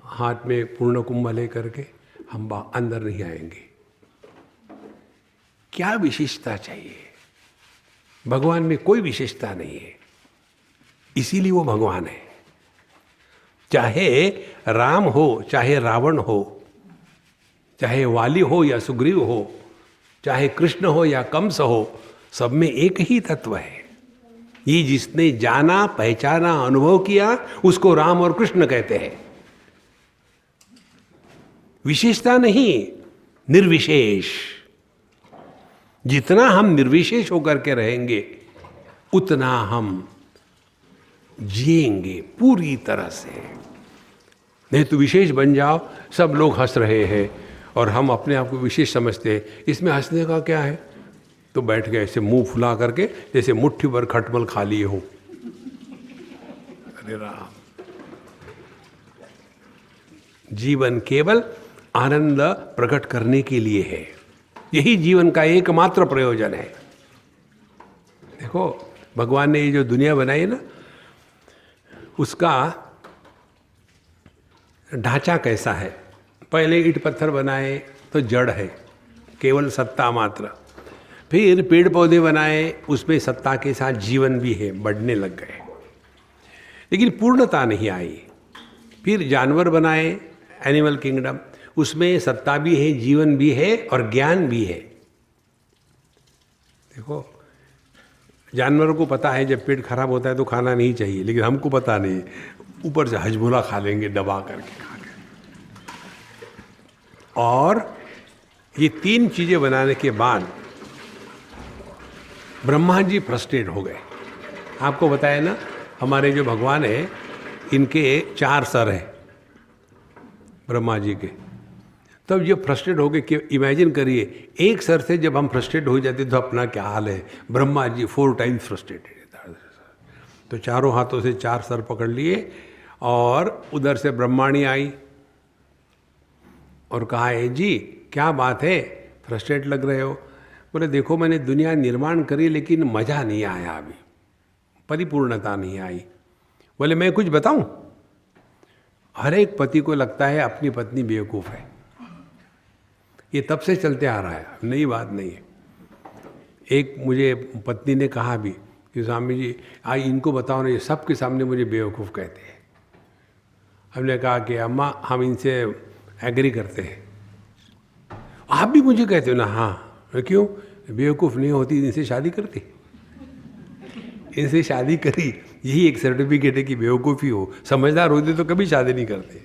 हाथ में पूर्ण कुंभ ले करके हम अंदर नहीं आएंगे। क्या विशेषता चाहिए? भगवान में कोई विशेषता नहीं है, इसीलिए वो भगवान है। चाहे राम हो, चाहे रावण हो, चाहे वाली हो या सुग्रीव हो, चाहे कृष्ण हो या कंस हो, सब में एक ही तत्व है। ये जिसने जाना, पहचाना, अनुभव किया, उसको राम और कृष्ण कहते हैं। विशेषता नहीं, निर्विशेष। जितना हम निर्विशेष होकर के रहेंगे उतना हम जिएंगे पूरी तरह से। नहीं तो विशेष बन जाओ, सब लोग हंस रहे हैं और हम अपने आप को विशेष समझते हैं। इसमें हंसने का क्या है? तो बैठ गए ऐसे मुंह फुला करके, जैसे मुट्ठी भर खटमल खा लिए हो। अरे राम, जीवन केवल आनंद प्रकट करने के लिए है। यही जीवन का एकमात्र प्रयोजन है। देखो, भगवान ने ये जो दुनिया बनाई ना, उसका ढांचा कैसा है? पहले ईंट पत्थर बनाए तो जड़ है, केवल सत्ता मात्र। फिर पेड़ पौधे बनाए, उसमें सत्ता के साथ जीवन भी है, बढ़ने लग गए, लेकिन पूर्णता नहीं आई। फिर जानवर बनाए, एनिमल किंगडम, उसमें सत्ता भी है, जीवन भी है और ज्ञान भी है। देखो, जानवरों को पता है जब पेट खराब होता है तो खाना नहीं चाहिए, लेकिन हमको पता नहीं, ऊपर से हजमोला खा लेंगे दबा करके खा के। और ये 3 चीजें बनाने के बाद ब्रह्मा जी फ्रस्ट्रेट हो गए। आपको बताया ना, हमारे जो भगवान है इनके 4 सर हैं ब्रह्मा जी के। तब ये फ्रस्ट्रेट हो गए कि इमेजिन करिए, एक सर से जब हम फ्रस्ट्रेट हो जाते तो अपना क्या हाल है। Brahma ji 4 times frustrated. तो चारों हाथों से 4 सर पकड़ लिए और उधर से ब्रह्माणी आई और कहा, है जी क्या बात है, फ्रस्ट्रेट लग रहे हो? बोले देखो, मैंने दुनिया निर्माण करी लेकिन मज़ा नहीं आया अभी। परिपूर्णता नहीं आई। बोले मैं कुछ बताऊं? हर एक पति को लगता है अपनी पत्नी बेवकूफ़ है। ये तब से चलते आ रहा है, नई बात नहीं है। एक मुझे पत्नी ने कहा भी कि स्वामी जी आज इनको बताओ ना, ये सबके सामने मुझे बेवकूफ़ कहते हैं। हमने कहा कि अम्मा हम इनसे एग्री करते हैं। आप भी मुझे कहते हो ना? हाँ। क्यों? बेवकूफ़ नहीं होती इनसे शादी करती। इनसे शादी करी यही एक सर्टिफिकेट है कि बेवकूफ़ी हो। समझदार होते तो कभी शादी नहीं करते।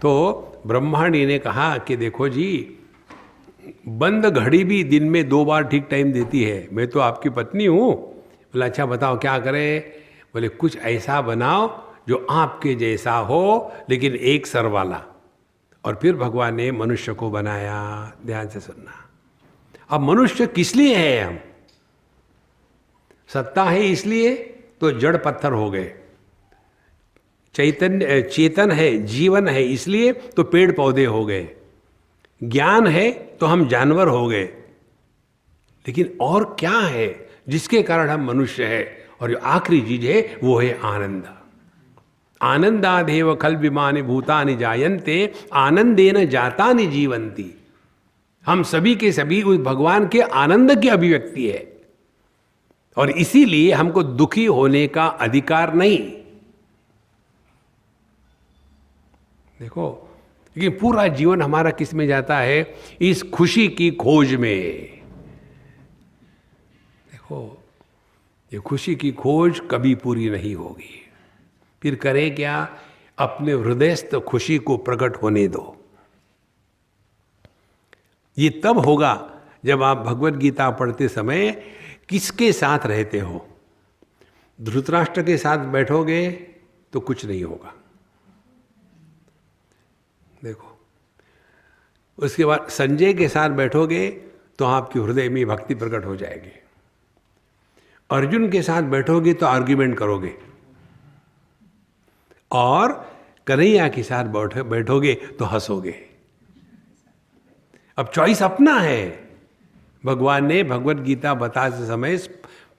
तो ब्रह्मांडी ने कहा कि देखो जी, बंद घड़ी भी दिन में 2 बार ठीक टाइम देती है। मैं तो आपकी पत्नी हूँ। बोला अच्छा बताओ क्या करें? बोले कुछ ऐसा बनाओ जो आपके जैसा हो लेकिन एक सर वाला। और फिर भगवान ने मनुष्य को बनाया। ध्यान से सुनना। अब मनुष्य किस लिए है? हम सत्ता है इसलिए तो जड़ पत्थर हो गए। चैतन्य चेतन है, जीवन है इसलिए तो पेड़ पौधे हो गए। ज्ञान है तो हम जानवर हो गए। लेकिन और क्या है जिसके कारण हम मनुष्य है? और जो आखिरी चीज है वो है आनंद। आनंदादेव खल विमानि भूतानि जायन्ते आनंदेन जातानि जीवंती। हम सभी के सभी उस भगवान के आनंद की अभिव्यक्ति है और इसीलिए हमको दुखी होने का अधिकार नहीं। देखो, लेकिन पूरा जीवन हमारा किस में जाता है? इस खुशी की खोज में। देखो, ये खुशी की खोज कभी पूरी नहीं होगी। फिर करें क्या? अपने हृदयस्थ खुशी को प्रकट होने दो। ये तब होगा जब आप भगवत गीता पढ़ते समय किसके साथ रहते हो। धृतराष्ट्र के साथ बैठोगे तो कुछ नहीं होगा। देखो, उसके बाद संजय के साथ बैठोगे तो आपके हृदय में भक्ति प्रकट हो जाएगी। अर्जुन के साथ बैठोगे तो आर्ग्यूमेंट करोगे और कन्हैया के साथ बैठोगे तो हंसोगे। अब चॉइस अपना है। भगवान ने भगवत गीता बताते समय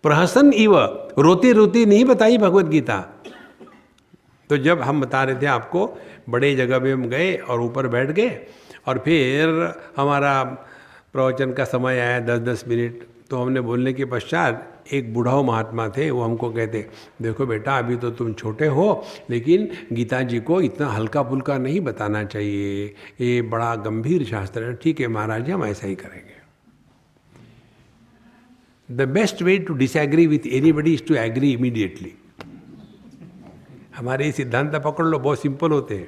प्रहसन इव, रोते रोते नहीं बताई भगवत गीता। तो जब हम बता रहे थे आपको, बड़े जगह में हम गए और ऊपर बैठ गए और फिर हमारा प्रवचन का समय आया 10-10 मिनट। तो हमने बोलने के पश्चात एक बूढ़ाओ महात्मा थे, वो हमको कहते देखो बेटा अभी तो तुम छोटे हो लेकिन गीता जी को इतना हल्का फुल्का नहीं बताना चाहिए, ये बड़ा गंभीर शास्त्र है। ठीक है महाराज जी, हम ऐसा ही करेंगे। The best way to disagree with anybody is to agree immediately. हमारे ये सिद्धांत पकड़ लो, बहुत सिंपल होते हैं।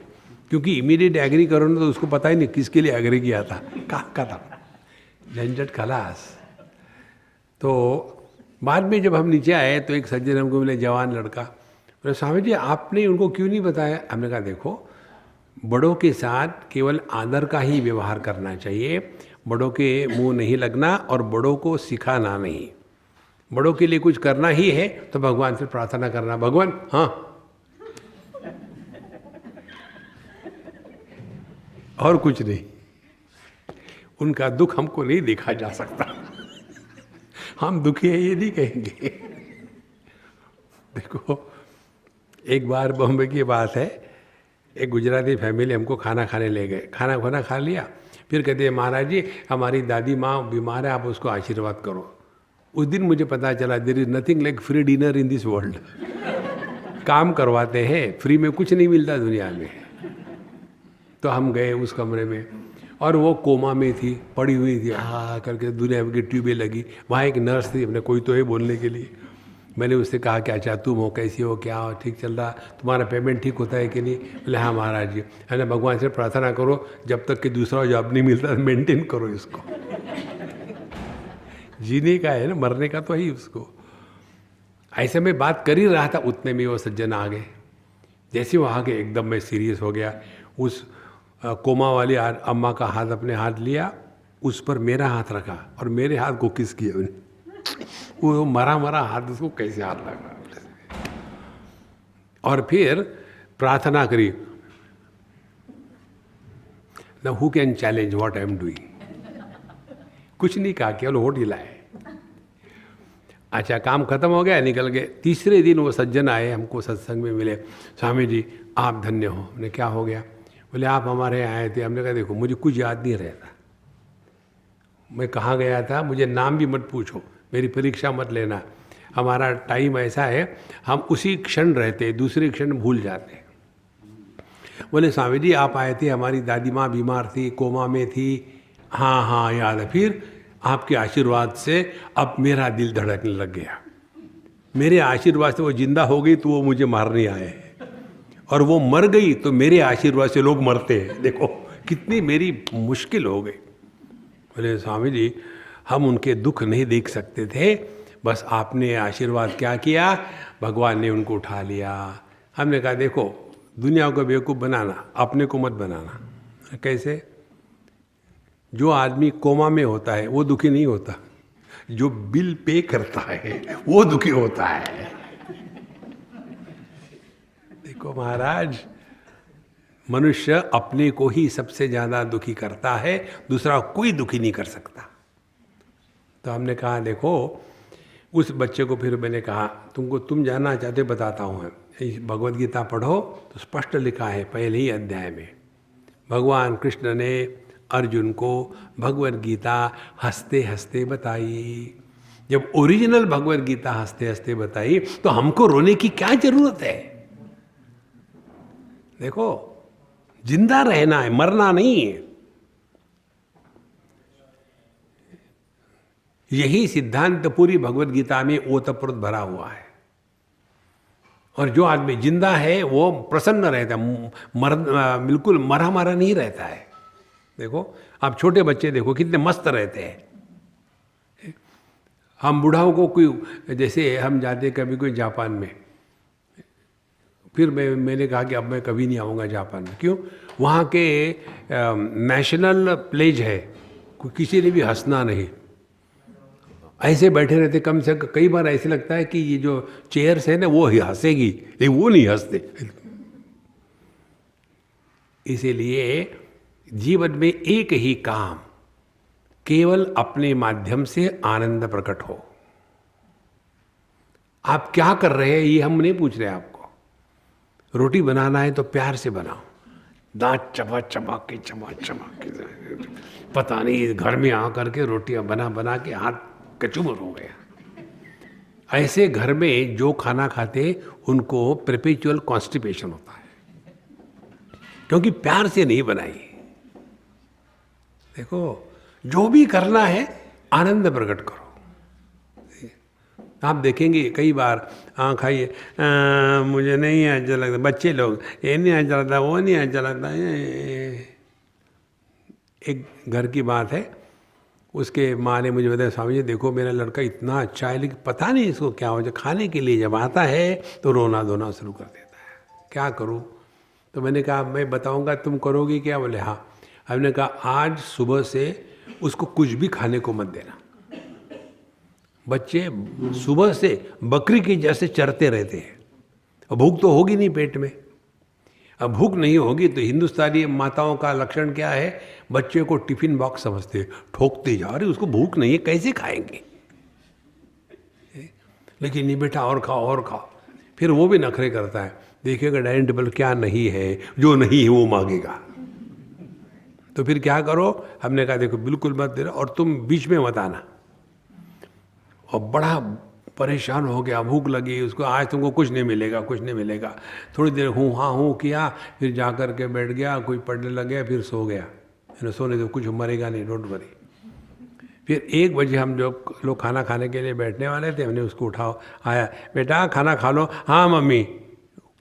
क्योंकि इमीडिएट एग्री करो ना तो उसको पता ही नहीं किसके लिए एग्री किया था, कहाँ का था, झंझट खलास। तो बाद में जब हम नीचे आए तो एक सज्जन हमको मिले, जवान लड़का। बोले स्वामी जी आपने उनको क्यों नहीं बताया? हमने कहा देखो, बड़ों के साथ केवल आदर का ही व्यवहार करना चाहिए। बड़ों के मुंह नहीं लगना और बड़ों को सिखाना नहीं। बड़ों के लिए कुछ करना ही है तो भगवान से प्रार्थना करना, भगवान हाँ, और कुछ नहीं। उनका दुख हमको नहीं देखा जा सकता। हम दुखी हैं ये नहीं कहेंगे। देखो, एक बार बॉम्बे की बात है, एक गुजराती फैमिली हमको खाना खाने ले गए। खाना खा लिया, फिर कहते हैं महाराज जी हमारी दादी माँ बीमार है, आप उसको आशीर्वाद करो। उस दिन मुझे पता चला there is nothing like free dinner in this world. काम करवाते हैं, फ्री में कुछ नहीं मिलता दुनिया में। तो हम गए उस कमरे में और वो कोमा में थी, पड़ी हुई थी, करके दुनिया की ट्यूबें लगी। वहाँ एक नर्स थी, अपने कोई तो है बोलने के लिए। मैंने उससे कहा कि अच्छा तुम हो, कैसी हो, क्या हो, ठीक चल रहा, तुम्हारा पेमेंट ठीक होता है कि नहीं? बोले हाँ महाराज जी। है ना, भगवान से प्रार्थना करो जब तक कि दूसरा जॉब नहीं मिलता मेंटेन करो इसको। जीने का है ना, मरने का तो है उसको। ऐसे में बात कर ही रहा था, उतने में वो सज्जन आ गए। जैसे वो आ गए एकदम मैं सीरियस हो गया। उस कोमा वाली अम्मा का हाथ अपने हाथ लिया, उस पर मेरा हाथ रखा और मेरे हाथ को किस किया उन्हें। वो मरा हाथ उसको कैसे हाथ लगा। और फिर प्रार्थना करी, now who can challenge what I am doing. कुछ नहीं कहा, केवल होठ हिलाए। अच्छा, काम खत्म हो गया, निकल गए। तीसरे दिन वो सज्जन आए, हमको सत्संग में मिले। स्वामी जी आप धन्य हो। हमने कहा क्या हो गया? बोले आप हमारे यहाँ आए थे। हमने कहा देखो मुझे कुछ याद नहीं रहता, मैं कहाँ गया था, मुझे नाम भी मत पूछो, मेरी परीक्षा मत लेना। हमारा टाइम ऐसा है, हम उसी क्षण रहते, दूसरे क्षण भूल जाते। बोले स्वामी जी आप आए थे, हमारी दादी माँ बीमार थी, कोमा में थी। हाँ हाँ याद है। फिर आपके आशीर्वाद से अब मेरा दिल धड़कने लग गया। मेरे आशीर्वाद से वो जिंदा हो गई तो वो मुझे मारने आए, और वो मर गई तो मेरे आशीर्वाद से लोग मरते हैं। देखो कितनी मेरी मुश्किल हो गई। बोले स्वामी जी हम उनके दुख नहीं देख सकते थे, बस आपने आशीर्वाद क्या किया, भगवान ने उनको उठा लिया। हमने कहा देखो दुनिया को बेवकूफ़ बनाना, अपने को मत बनाना। कैसे? जो आदमी कोमा में होता है वो दुखी नहीं होता, जो बिल पे करता है वो दुखी होता है। देखो महाराज, मनुष्य अपने को ही सबसे ज़्यादा दुखी करता है, दूसरा कोई दुखी नहीं कर सकता। तो हमने कहा देखो, उस बच्चे को फिर मैंने कहा तुम जानना चाहते बताता हूँ। भगवद गीता पढ़ो तो स्पष्ट लिखा है पहले ही अध्याय में, भगवान कृष्ण ने अर्जुन को भगवद गीता हंसते हंसते बताई। जब ओरिजिनल भगवद गीता हंसते हंसते बताई तो हमको रोने की क्या जरूरत है? देखो जिंदा रहना है, मरना नहीं है। यही सिद्धांत पूरी भगवद गीता में ओतप्रोत भरा हुआ है। और जो आदमी जिंदा है वो प्रसन्न रहता है, बिल्कुल मरा मरा नहीं रहता है। देखो आप छोटे बच्चे देखो कितने मस्त रहते हैं। हम बूढ़ाओं को कोई, जैसे हम जाते कभी कोई जापान में, फिर मैंने कहा कि अब मैं कभी नहीं आऊँगा जापान में। क्यों? वहाँ के नेशनल प्लेज है, किसी ने भी हंसना नहीं, ऐसे बैठे रहते। कम से कम कई बार ऐसे लगता है कि ये जो चेयर्स है ना वो ही हंसेगी, लेकिन वो नहीं हंसते। इसीलिए जीवन में एक ही काम, केवल अपने माध्यम से आनंद प्रकट हो। आप क्या कर रहे हैं ये हम नहीं पूछ रहे आपको। रोटी बनाना है तो प्यार से बनाओ, दांत चबा चबा के पता नहीं घर में आ करके रोटियां बना बना के हाथ कचूमर हो गया। ऐसे घर में जो खाना खाते उनको परपेचुअल कॉन्स्टिपेशन होता है, क्योंकि प्यार से नहीं बनाई। देखो जो भी करना है आनंद प्रकट करो। आप देखेंगे कई बार खाइए, मुझे नहीं अच्छा लगता, बच्चे लोग ये नहीं अच्छा लगता, वो नहीं अच्छा लगता। एक घर की बात है, उसके माँ ने मुझे बताया स्वामी जी देखो मेरा लड़का इतना अच्छा है, लेकिन पता नहीं इसको क्या हो जाए, खाने के लिए जब आता है तो रोना धोना शुरू कर देता है, क्या करूँ? तो मैंने कहा मैं बताऊँगा, तुम करोगी क्या? बोले हाँ। हमने कहा आज सुबह से उसको कुछ भी खाने को मत देना। बच्चे सुबह से बकरी की जैसे चरते रहते हैं, अब भूख तो होगी नहीं पेट में। अब भूख नहीं होगी तो हिंदुस्तानी माताओं का लक्षण क्या है? बच्चे को टिफिन बॉक्स समझते, ठोकते जा रहे, उसको भूख नहीं है, कैसे खाएंगे? लेकिन नहीं बेटा और खाओ और खाओ। फिर वो भी नखरे करता है, देखिएगा डाइनिंग टेबल क्या नहीं है, जो नहीं है वो मांगेगा। तो फिर क्या करो? हमने कहा देखो बिल्कुल मत देना, और तुम बीच में मत आना। और बड़ा परेशान हो गया, भूख लगी उसको, आज तुमको कुछ नहीं मिलेगा, कुछ नहीं मिलेगा। थोड़ी देर हूँ हाँ हूँ किया, फिर जा कर के बैठ गया, कोई पढ़ने लग गया, फिर सो गया। सोने तो कुछ मरेगा नहीं, डोंट वरी। फिर 1 बजे हम जो लोग खाना खाने के लिए बैठने वाले थे, हमने उसको उठाओ, आया बेटा खाना खा लो। हाँ मम्मी।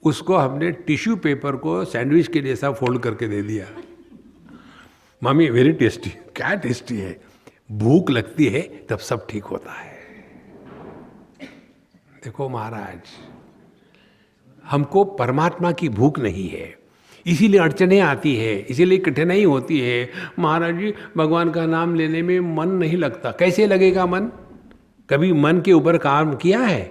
उसको हमने टिश्यू पेपर को सैंडविच के जैसा फोल्ड करके दे दिया। Mummy very tasty. क्या टेस्टी है? भूख लगती है तब सब ठीक होता है। देखो महाराज, हमको परमात्मा की भूख नहीं है, इसीलिए अड़चने आती है, इसीलिए कठिनाई होती है। महाराज जी भगवान का नाम लेने में मन नहीं लगता। कैसे लगेगा मन? कभी मन के ऊपर काम किया है?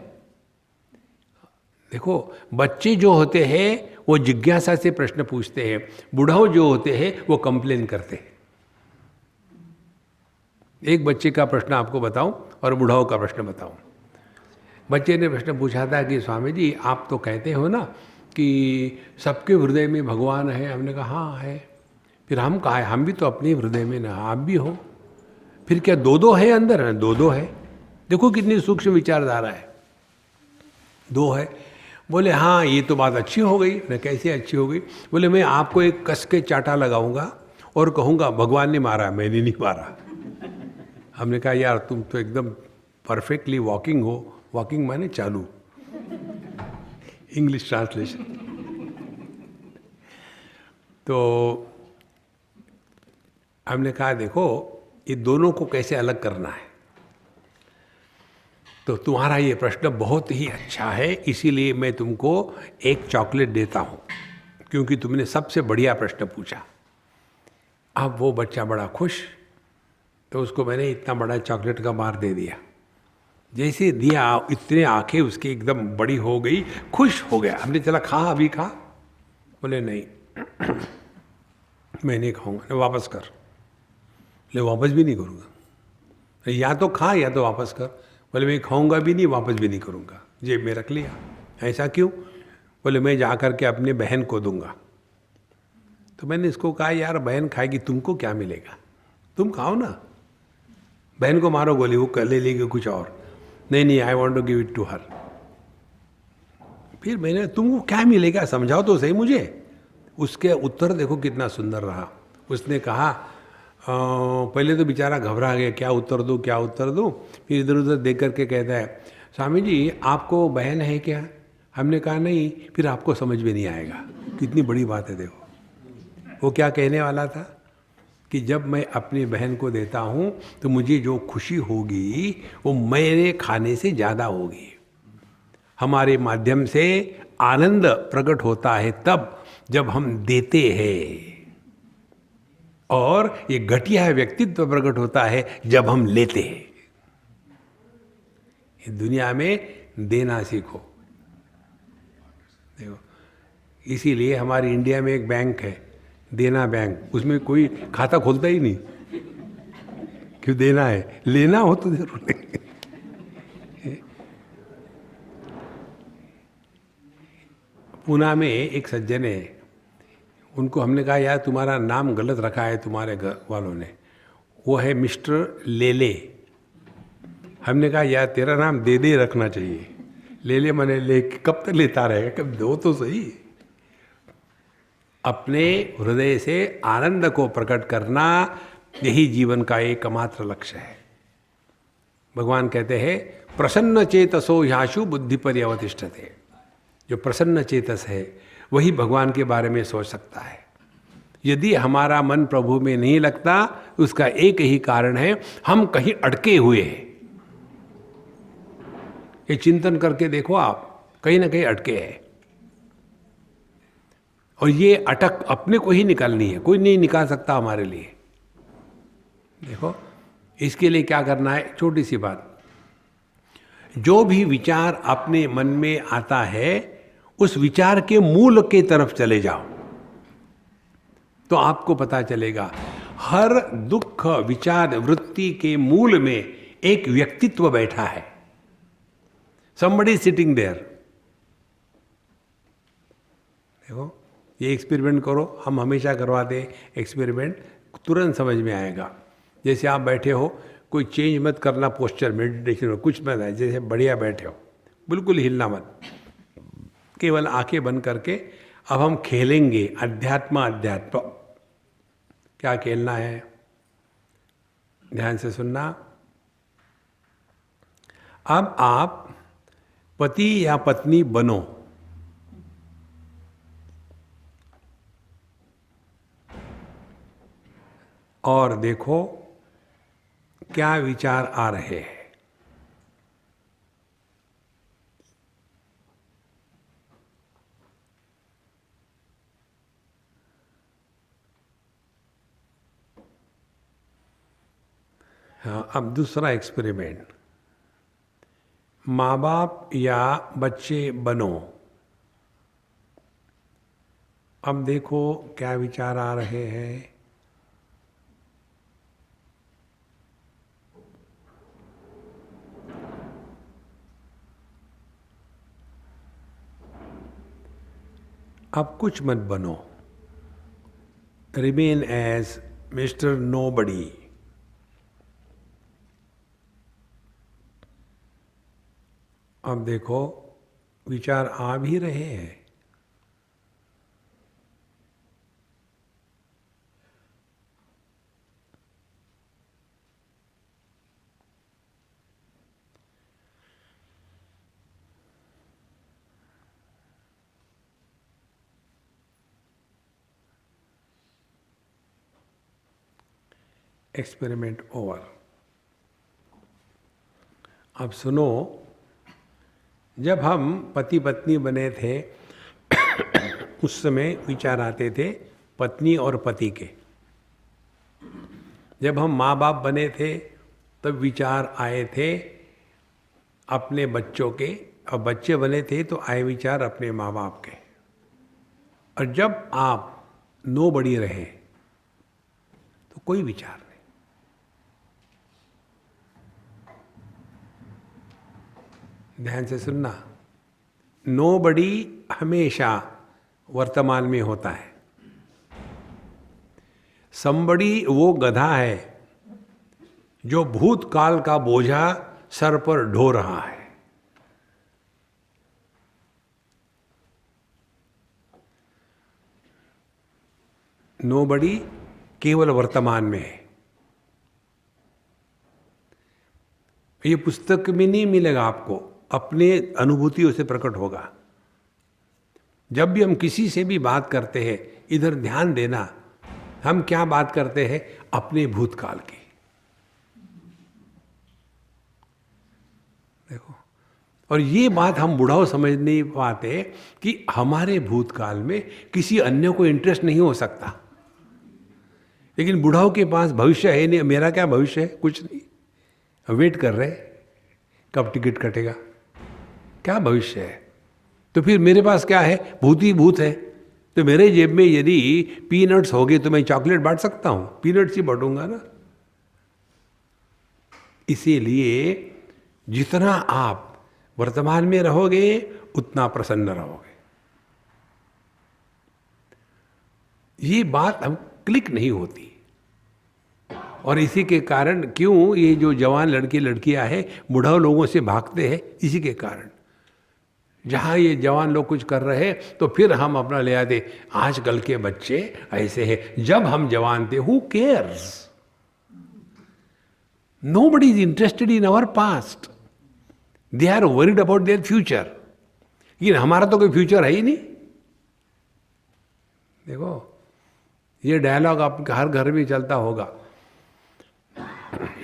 देखो बच्चे जो होते हैं वो जिज्ञासा से प्रश्न पूछते हैं, बुढ़ाओ जो होते हैं वो कंप्लेन करते हैं। एक बच्चे का प्रश्न आपको बताऊं और बुढ़ाओ का प्रश्न बताऊं। बच्चे ने प्रश्न पूछा था कि स्वामी जी आप तो कहते हो ना कि सबके हृदय में भगवान है। हमने कहा हाँ है। फिर हम कहा है हम भी तो अपने हृदय में ना, आप भी हो। फिर क्या दो दो है अंदर? दो दो है। देखो कितनी सूक्ष्म विचारधारा है। दो है। बोले हाँ ये तो बात अच्छी हो गई। ना कैसे अच्छी हो गई? बोले मैं आपको एक कस के चाटा लगाऊंगा और कहूँगा भगवान ने मारा, मैंने नहीं मारा। हमने कहा यार तुम तो एकदम परफेक्टली वॉकिंग हो। वॉकिंग माने चालू, इंग्लिश ट्रांसलेशन। तो हमने कहा देखो ये दोनों को कैसे अलग करना है। तो तुम्हारा ये प्रश्न बहुत ही अच्छा है, इसीलिए मैं तुमको एक चॉकलेट देता हूँ, क्योंकि तुमने सबसे बढ़िया प्रश्न पूछा। अब वो बच्चा बड़ा खुश, तो उसको मैंने इतना बड़ा चॉकलेट का बार दे दिया। जैसे दिया इतने आंखें उसकी एकदम बड़ी हो गई, खुश हो गया। हमने चला खा, अभी खा। बोले नहीं मैं नहीं खाऊंगा। वापस कर। ले वापस भी नहीं करूँगा। या तो खा या तो वापस कर। बोले मैं खाऊंगा भी नहीं, वापस भी नहीं करूँगा। जेब में रख लिया। ऐसा क्यों? बोले मैं जा कर के अपने बहन को दूंगा। तो मैंने इसको कहा यार बहन खाएगी, तुमको क्या मिलेगा? तुम खाओ ना। बहन को मारो गोली, वो कर ले लेगी कुछ और। नहीं नहीं I want to give it to her. फिर मैंने तुमको क्या मिलेगा समझाओ तो सही मुझे। उसके उत्तर देखो कितना सुंदर रहा। उसने कहा पहले तो बेचारा घबरा गया, क्या उत्तर दूँ क्या उत्तर दूँ। फिर इधर उधर देख करके कहता है स्वामी जी आपको बहन है क्या? हमने कहा नहीं। फिर आपको समझ में नहीं आएगा। कितनी बड़ी बात है देखो। वो क्या कहने वाला था कि जब मैं अपनी बहन को देता हूँ तो मुझे जो खुशी होगी वो मेरे खाने से ज़्यादा होगी। हमारे माध्यम से आनंद प्रकट होता है तब जब हम देते हैं, और ये घटिया व्यक्तित्व प्रकट होता है जब हम लेते हैं। इस दुनिया में देना सीखो। देखो इसीलिए हमारे इंडिया में एक बैंक है, देना बैंक। उसमें कोई खाता खोलता ही नहीं। क्यों? देना है। लेना हो तो जरूर लेंगे। पूना में एक सज्जन है, उनको हमने कहा यार तुम्हारा नाम गलत रखा है तुम्हारे घर वालों ने। वो है मिस्टर लेले। हमने कहा यार तेरा नाम दे दे रखना चाहिए। लेले मने ले, कब तक लेता रहेगा? कब दो तो सही। अपने हृदय से आनंद को प्रकट करना, यही जीवन का एकमात्र लक्ष्य है। भगवान कहते हैं प्रसन्न चेतसो ह्याशु बुद्धि पर्यवतिष्ठते। जो प्रसन्न चेतस है वही भगवान के बारे में सोच सकता है। यदि हमारा मन प्रभु में नहीं लगता, उसका एक ही कारण है, हम कहीं अटके हुए हैं। ये चिंतन करके देखो आप, कहीं ना कहीं अटके हैं। और ये अटक अपने को ही निकालनी है, कोई नहीं निकाल सकता हमारे लिए। देखो इसके लिए क्या करना है, छोटी सी बात। जो भी विचार अपने मन में आता है उस विचार के मूल के तरफ चले जाओ, तो आपको पता चलेगा हर दुख विचार वृत्ति के मूल में एक व्यक्तित्व बैठा है। somebody sitting there। देखो ये एक्सपेरिमेंट करो, हम हमेशा करवाते एक्सपेरिमेंट, तुरंत समझ में आएगा। जैसे आप बैठे हो, कोई चेंज मत करना पोस्चर, मेडिटेशन में कुछ मत है, जैसे बढ़िया बैठे हो बिल्कुल हिलना मत, केवल आंखें बंद करके। अब हम खेलेंगे अध्यात्म। अध्यात्म क्या खेलना है? ध्यान से सुनना। अब आप पति या पत्नी बनो, और देखो क्या विचार आ रहे हैं। हाँ, अब दूसरा एक्सपेरिमेंट। माँ बाप या बच्चे बनो। अब देखो क्या विचार आ रहे हैं। अब कुछ मत बनो, रिमेन एज मिस्टर नोबडी। अब देखो विचार आ भी रहे हैं। Experiment over. अब सुनो, जब हम पति पत्नी बने थे उस समय विचार आते थे पत्नी और पति के। जब हम माँ बाप बने थे तब विचार आए थे अपने बच्चों के, और बच्चे बने थे तो आए विचार अपने माँ बाप के। और जब आप नोबडी रहे तो कोई विचार नहीं। ध्यान से सुनना, नोबडी हमेशा वर्तमान में होता है। समबडी वो गधा है जो भूतकाल का बोझा सर पर ढो रहा है। नोबडी केवल वर्तमान में है। ये पुस्तक में नहीं मिलेगा आपको, अपने अनुभूतियों से प्रकट होगा। जब भी हम किसी से भी बात करते हैं, इधर ध्यान देना, हम क्या बात करते हैं? अपने भूतकाल की। देखो, और ये बात हम बुढ़ाओ समझ नहीं पाते कि हमारे भूतकाल में किसी अन्य को इंटरेस्ट नहीं हो सकता। लेकिन बुढ़ाओं के पास भविष्य है नहीं। मेरा क्या भविष्य है? कुछ नहीं। वेट कर रहे कब टिकट कटेगा, क्या भविष्य है? तो फिर मेरे पास क्या है? भूत ही भूत है। तो मेरे जेब में यदि पीनट्स हो गए तो मैं चॉकलेट बांट सकता हूं? पीनट्स ही बांटूंगा ना। इसीलिए जितना आप वर्तमान में रहोगे उतना प्रसन्न रहोगे। ये बात हम क्लिक नहीं होती। और इसी के कारण क्यों ये जो जवान लड़के लड़कियां हैं बुढ़ाओ लोगों से भागते हैं? इसी के कारण। जहाँ ये जवान लोग कुछ कर रहे हैं तो फिर हम अपना ले आते, आजकल के बच्चे ऐसे हैं। जब हम जवान थे, who cares? Nobody is interested in our past, they are worried about their future. लेकिन हमारा तो कोई फ्यूचर है ही नहीं। देखो, ये डायलॉग आपके हर घर में चलता होगा।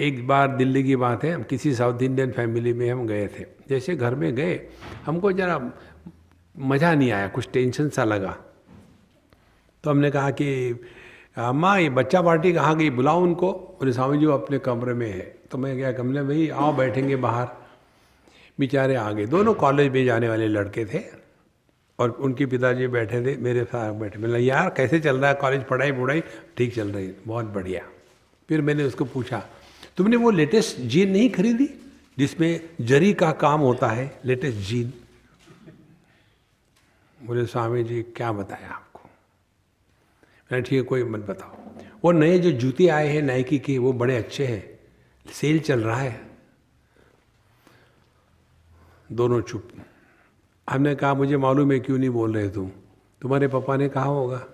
एक बार दिल्ली की बात है, हम किसी साउथ इंडियन फैमिली में हम गए थे। जैसे घर में गए, हमको जरा मज़ा नहीं आया, कुछ टेंशन सा लगा। तो हमने कहा कि अम्मा ये बच्चा पार्टी कहाँ गई, बुलाओ उनको। बोले स्वामी जी वो अपने कमरे में है। तो मैं क्या, कमरे में ही आओ बैठेंगे बाहर। बेचारे आ गए, दोनों कॉलेज में जाने वाले लड़के थे और उनके पिताजी बैठे थे, मेरे साथ बैठे। मैंने यार कैसे चल रहा है कॉलेज, पढ़ाई बुढ़ाई? ठीक चल रही है, बहुत बढ़िया। फिर मैंने उसको पूछा, तुमने वो लेटेस्ट जीन नहीं खरीदी जिसमें जरी का काम होता है, लेटेस्ट जीन? बोले स्वामी जी क्या बताया आपको? मैंने ठीक है कोई मत बताओ। वो नए जो जूते आए हैं नाइकी के, वो बड़े अच्छे हैं, सेल चल रहा है। दोनों चुप। हमने कहा मुझे मालूम है क्यों नहीं बोल रहे तुम, तुम्हारे पापा ने कहा होगा।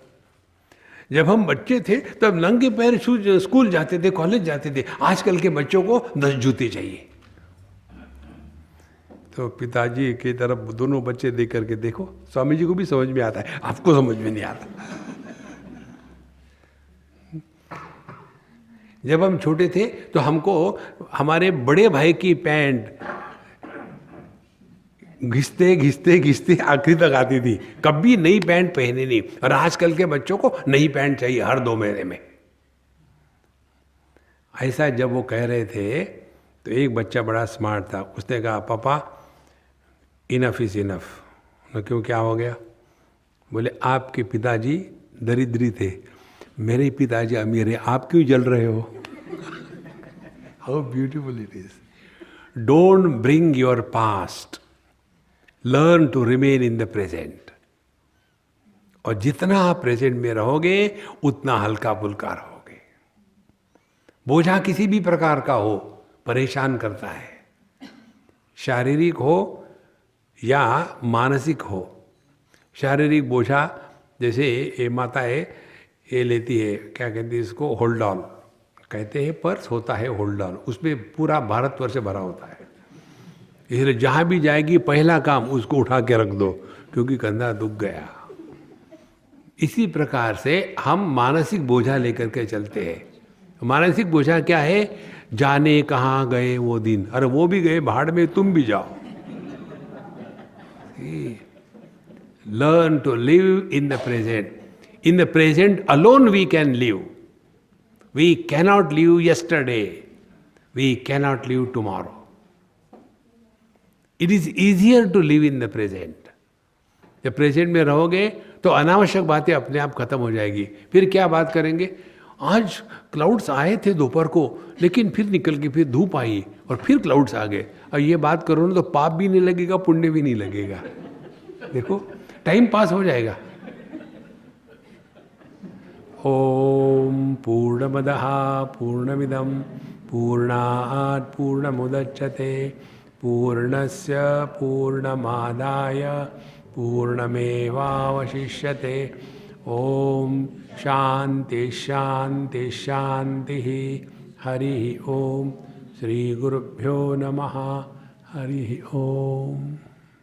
जब हम बच्चे थे तब नंगे पैर स्कूल जाते थे, कॉलेज जाते थे। आजकल के बच्चों को 10 जूते चाहिए। तो पिताजी की तरफ दोनों बच्चे देख करके देखो, स्वामी जी को भी समझ में आता है, आपको समझ में नहीं आता। जब हम छोटे थे तो हमको हमारे बड़े भाई की पैंट घिसते घिसते घिसते आखिरी तक आती थी, कभी नई पैंट पहनी नहीं। और आजकल के बच्चों को नई पैंट चाहिए हर 2 महीने में। ऐसा जब वो कह रहे थे तो एक बच्चा बड़ा स्मार्ट था, उसने कहा पापा इनफ इज इनफ। क्यों, क्या हो गया? बोले आपके पिताजी दरिद्री थे, मेरे पिताजी अमीर है, आप क्यों जल रहे हो? How beautiful it is. Don't bring your past, learn to remain in the present. और जितना आप प्रेजेंट में रहोगे उतना हल्का फुल्का रहोगे। बोझा किसी भी प्रकार का हो परेशान करता है, शारीरिक हो या मानसिक हो। शारीरिक बोझा जैसे ये माता है, ये लेती है, क्या कहती है इसको, होल्ड ऑन कहते हैं, पर्स होता है होल्ड ऑन, उसमें पूरा भारतवर्ष भरा होता है। इसलिए जहाँ भी जाएगी पहला काम उसको उठा के रख दो, क्योंकि कंधा दुख गया। इसी प्रकार से हम मानसिक बोझा लेकर के चलते हैं। मानसिक बोझा क्या है? जाने कहाँ गए वो दिन, अरे वो भी गए भाड़ में, तुम भी जाओ। Learn to live in the present. In the present alone we can live. We cannot live yesterday. We cannot live tomorrow. It is easier to live in the present. जब प्रेजेंट में रहोगे तो अनावश्यक बातें अपने आप खत्म हो जाएगी। फिर क्या बात करेंगे? आज क्लाउड्स आए थे दोपहर को, लेकिन फिर निकल के फिर धूप आई और फिर क्लाउड्स आ गए। और ये बात करो ना तो पाप भी नहीं लगेगा, पुण्य भी नहीं लगेगा। देखो टाइम पास हो जाएगा। ओम पूर्णमदः पूर्णमिदं पूर्णात् पूर्णमुदच्यते पूर्णस्य पूर्णमादाय पूर्णमेवावशिष्यते। ओम शांति शांति शांति। हरि ओम। श्री गुरुभ्यो नमः। हरि ओम।